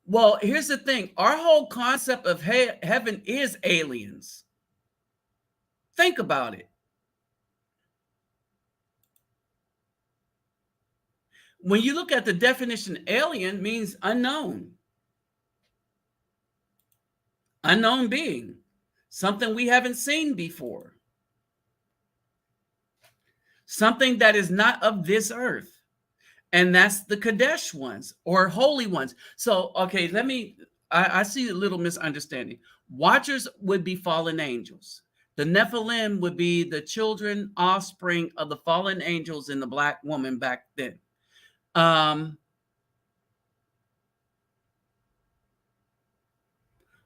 Well, here's the thing, our whole concept of heaven is aliens. Think about it. When you look at the definition, alien means unknown. Unknown being, something we haven't seen before, something that is not of this earth. And that's the Kadesh ones or holy ones. So, okay, I see a little misunderstanding. Watchers would be fallen angels. The Nephilim would be the children, offspring of the fallen angels and the black woman back then.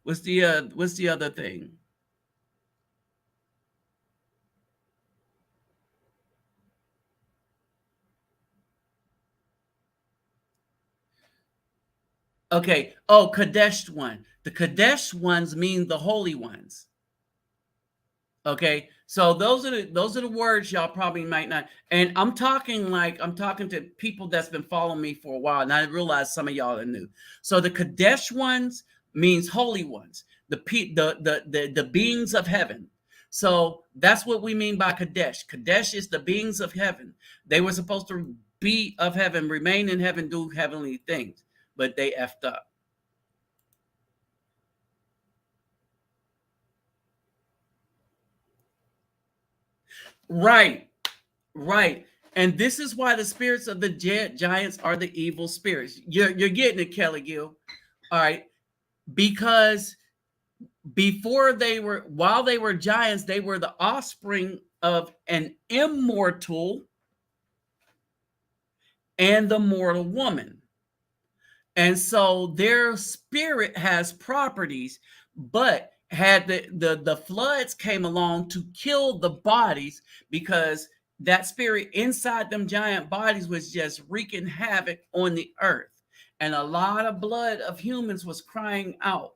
What's the other thing? Okay. Oh, Kadesh one. The Kadesh ones mean the holy ones. Okay. So those are the words y'all probably might not. And I'm talking to people that's been following me for a while, and I realize some of y'all are new. So the Kadesh ones means holy ones, the beings of heaven. So that's what we mean by Kadesh. Kadesh is the beings of heaven. They were supposed to be of heaven, remain in heaven, do heavenly things, but they effed up. Right, right. And this is why the spirits of the giants are the evil spirits. You're getting it, Kelly Gill. All right. Because while they were giants, they were the offspring of an immortal and the mortal woman. And so their spirit has properties, but had the floods came along to kill the bodies, because that spirit inside them giant bodies was just wreaking havoc on the earth. And a lot of blood of humans was crying out.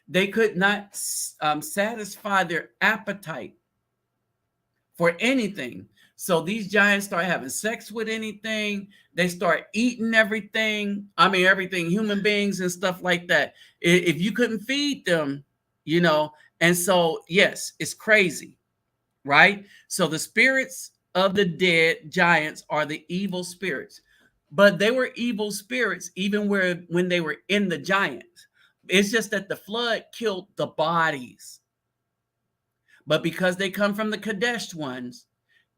They could not satisfy their appetite for anything. So these giants start having sex with anything. They start eating everything. I mean, everything, human beings and stuff like that. If you couldn't feed them, and so, yes, it's crazy, right? So the spirits of the dead giants are the evil spirits, but they were evil spirits even when they were in the giants. It's just that the flood killed the bodies. But because they come from the Kadesh ones,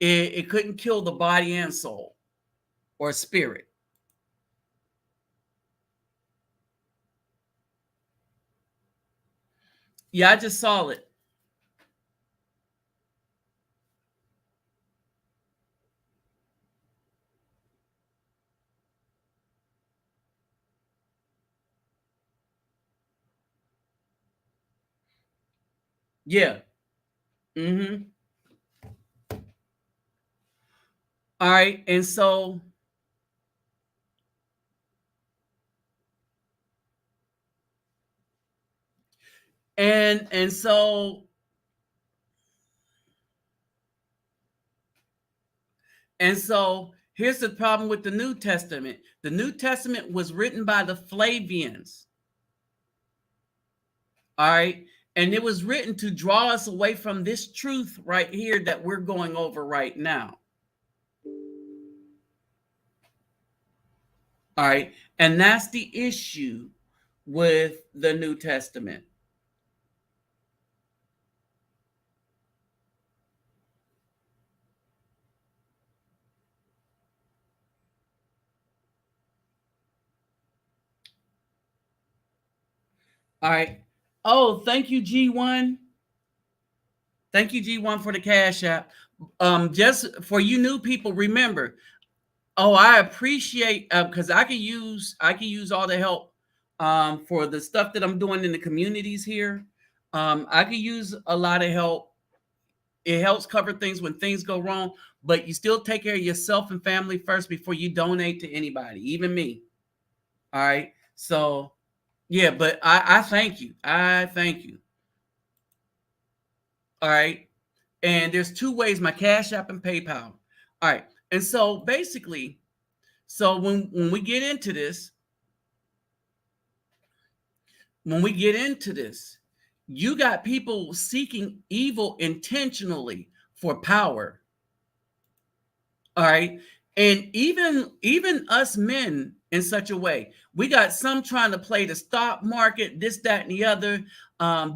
it couldn't kill the body and soul or spirit. Yeah, I just saw it. Yeah. Mm-hmm. All right. And so and so here's the problem with the New Testament. The New Testament was written by the Flavians. All right. And it was written to draw us away from this truth right here that we're going over right now. All right. And that's the issue with the New Testament. All right. Oh, thank you, G1. Thank you, G1, for the cash app. Just for you new people, remember. Oh, I appreciate because I can use all the help for the stuff that I'm doing in the communities here. I could use a lot of help. It helps cover things when things go wrong, but you still take care of yourself and family first before you donate to anybody, even me. All right. So yeah, but I thank you. I thank you. All right. And there's two ways: my Cash App and PayPal. All right. And so basically, so when we get into this, when we get into this, you got people seeking evil intentionally for power. All right. And even us men in such a way, we got some trying to play the stock market, this, that, and the other,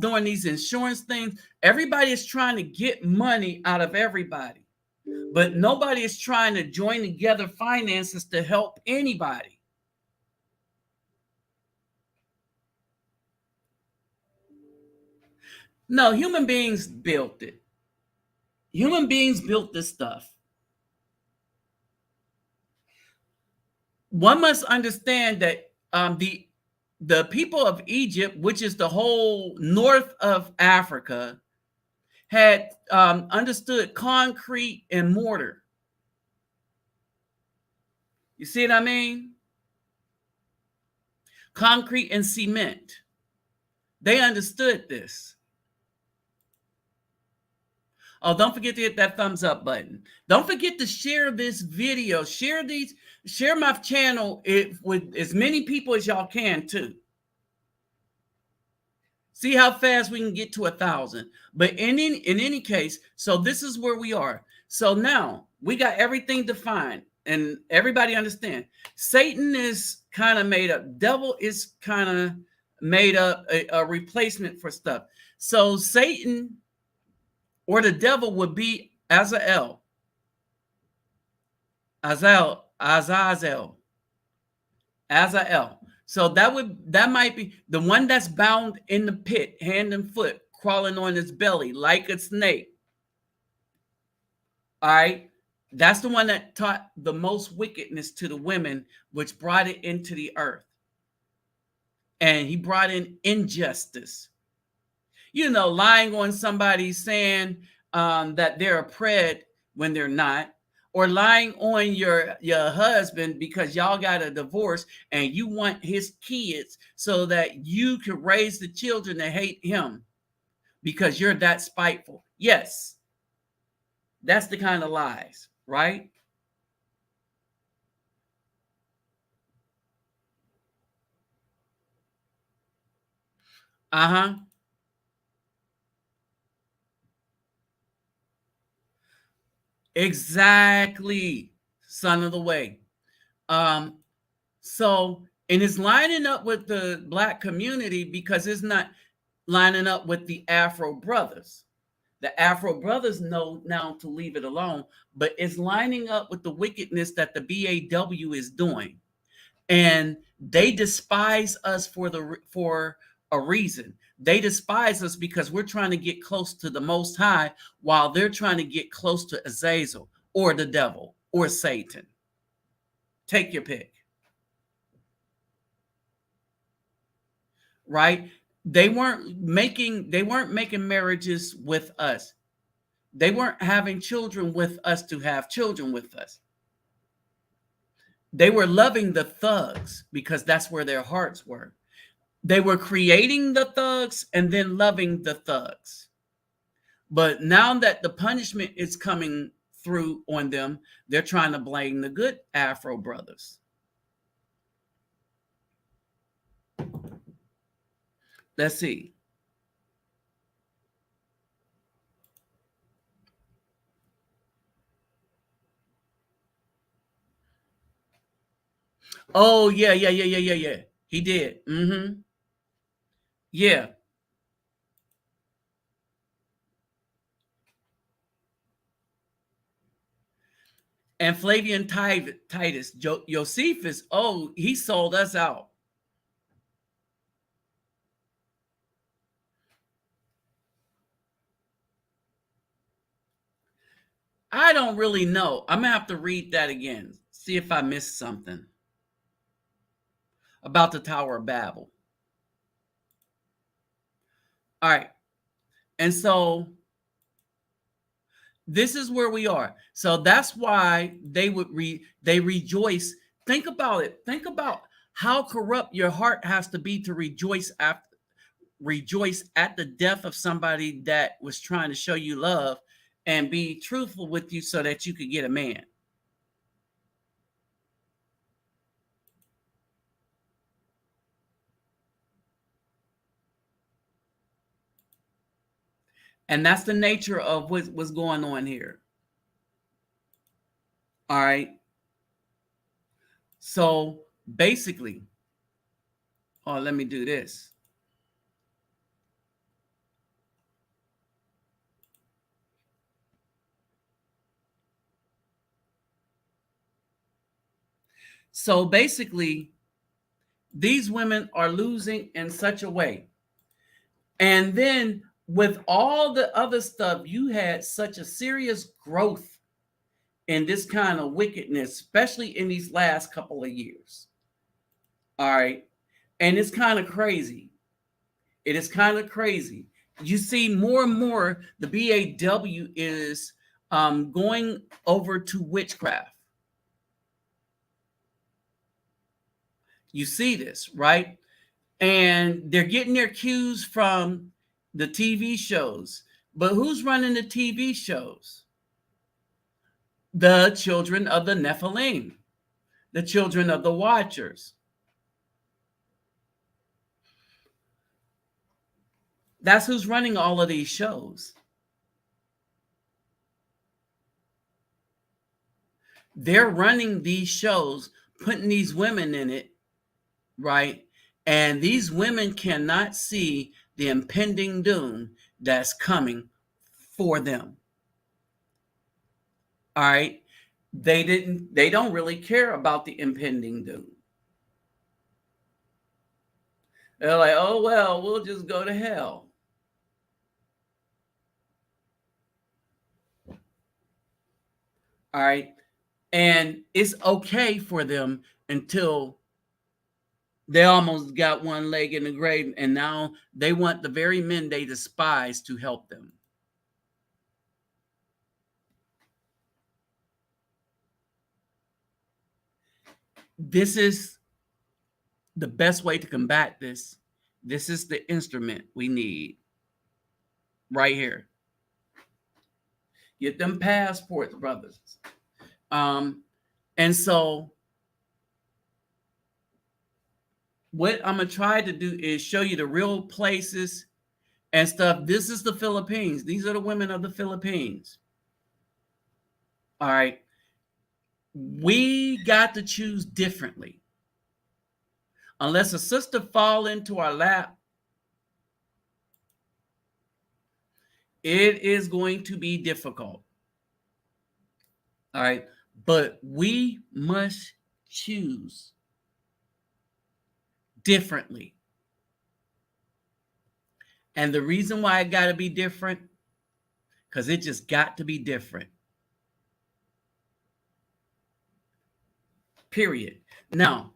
doing these insurance things. Everybody is trying to get money out of everybody, but nobody is trying to join together finances to help anybody. No, human beings built it. Human beings built this stuff. One must understand that the people of Egypt, which is the whole north of Africa, had understood concrete and mortar. You see what I mean? Concrete and cement. They understood this. Oh, don't forget to hit that thumbs up button. Don't forget to share this video. Share my channel with as many people as y'all can too. See how fast we can get to 1,000. But in any case, so this is where we are. So now we got everything defined, and everybody understand. Satan is kind of made up. Devil is kind of made up a replacement for stuff. So Satan or the devil would be Azazel, Azazel, Azazel. So that might be the one that's bound in the pit, hand and foot, crawling on his belly like a snake. All right. That's the one that taught the most wickedness to the women, which brought it into the earth. And he brought in injustice. Lying on somebody, saying that they're a pred when they're not, or lying on your husband because y'all got a divorce and you want his kids so that you can raise the children to hate him because you're that spiteful. Yes, that's the kind of lies, right? Uh-huh. Exactly. Son of the way. Um, so And it's lining up with the Black community because it's not lining up with the Afro brothers. The Afro brothers know now to leave it alone, but it's lining up with the wickedness that the BAW is doing. And they despise us for a reason. They despise us because we're trying to get close to the Most High while they're trying to get close to Azazel or the devil or Satan. Take your pick. Right? They weren't making marriages with us. They weren't having children with us to have children with us. They were loving the thugs because that's where their hearts were. They were creating the thugs and then loving the thugs. But now that the punishment is coming through on them, they're trying to blame the good Afro brothers. Let's see. Oh, yeah. He did. Mm-hmm. Yeah. And Flavian Titus, Josephus, oh, he sold us out. I don't really know. I'm going to have to read that again. See if I missed something about the Tower of Babel. All right. And so this is where we are. So that's why they rejoice. Think about it. Think about how corrupt your heart has to be to rejoice at the death of somebody that was trying to show you love and be truthful with you so that you could get a man. And that's the nature of what's going on here. All right. So basically, let me do this. So basically, these women are losing in such a way. And then with all the other stuff, you had such a serious growth in this kind of wickedness, especially in these last couple of years. All right. And it's kind of crazy. It is kind of crazy. You see more and more the BAW is going over to witchcraft. You see this, right? And they're getting their cues from the TV shows. But who's running the TV shows? The children of the Nephilim, the children of the Watchers. That's who's running all of these shows. They're running these shows, putting these women in it, right? And these women cannot see the impending doom that's coming for them. All right. They don't really care about the impending doom. They're like, oh, well, we'll just go to hell. All right. And it's okay for them until they almost got one leg in the grave, and now they want the very men they despise to help them. This is the best way to combat this. This is the instrument we need right here. Get them passports, brothers. And so what I'm going to try to do is show you the real places and stuff. This is the Philippines. These are the women of the Philippines. All right. We got to choose differently. Unless a sister fall into our lap, it is going to be difficult. All right. But we must choose differently. And the reason why it got to be different, because it just got to be different. Period. Now,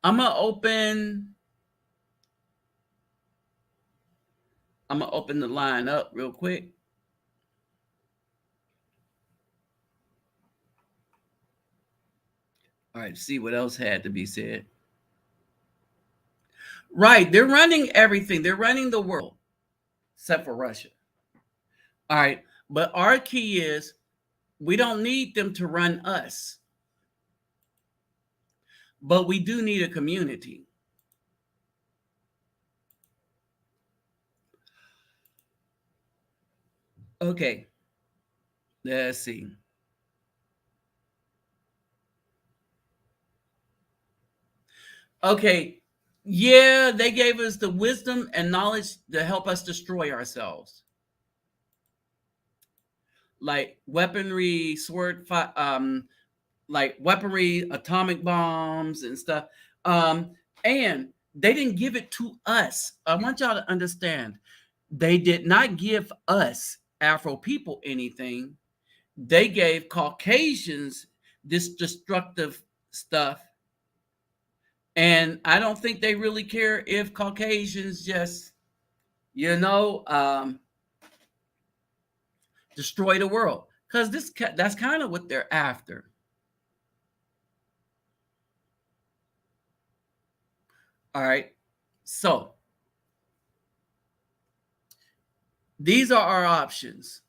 I'm going to open the line up real quick. All right, see what else had to be said. Right, they're running everything. They're running the world, except for Russia. All right, but our key is we don't need them to run us, but we do need a community. Okay, let's see. Okay, yeah, they gave us the wisdom and knowledge to help us destroy ourselves. Like weaponry, like weaponry, atomic bombs and stuff. And they didn't give it to us. I want y'all to understand. They did not give us Afro people anything. They gave Caucasians this destructive stuff. And I don't think they really care if Caucasians just, destroy the world. Because that's kind of what they're after. All right. So these are our options.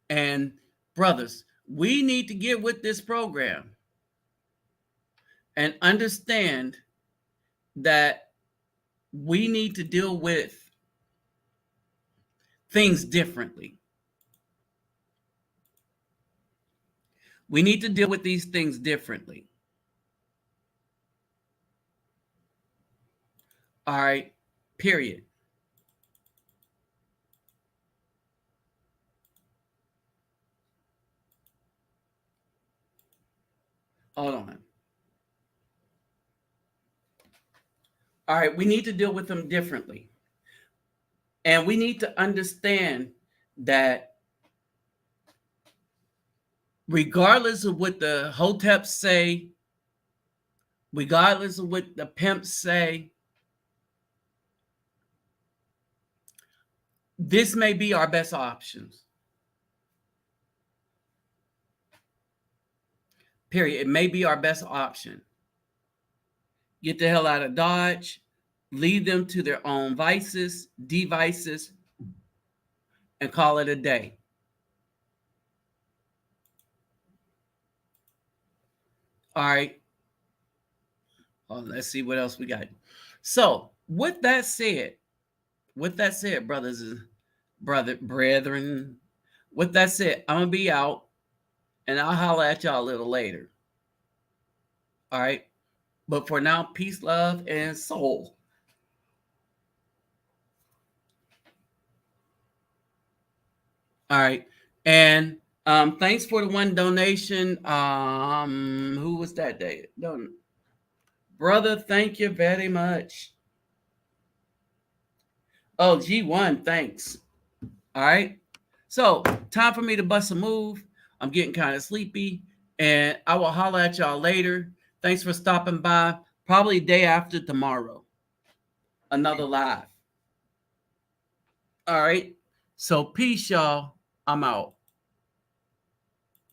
And brothers, we need to get with this program and understand that we need to deal with things differently. We need to deal with these things differently. All right, period. Hold on. All right, we need to deal with them differently. And we need to understand that regardless of what the hoteps say, regardless of what the pimps say, this may be our best options. Period. It may be our best option. Get the hell out of Dodge, leave them to their own vices, devices, and call it a day. All right. Oh, let's see what else we got. So, with that said, brothers and brethren, with that said, I'm gonna be out, and I'll holler at y'all a little later. All right. But for now, peace, love, and soul. All right. And thanks for the one donation. Who was that day? Brother, thank you very much. Oh, G1, thanks. All right. So, time for me to bust a move. I'm getting kind of sleepy, and I will holler at y'all later. Thanks for stopping by. Probably day after tomorrow. Another live. All right. So, peace, y'all. I'm out.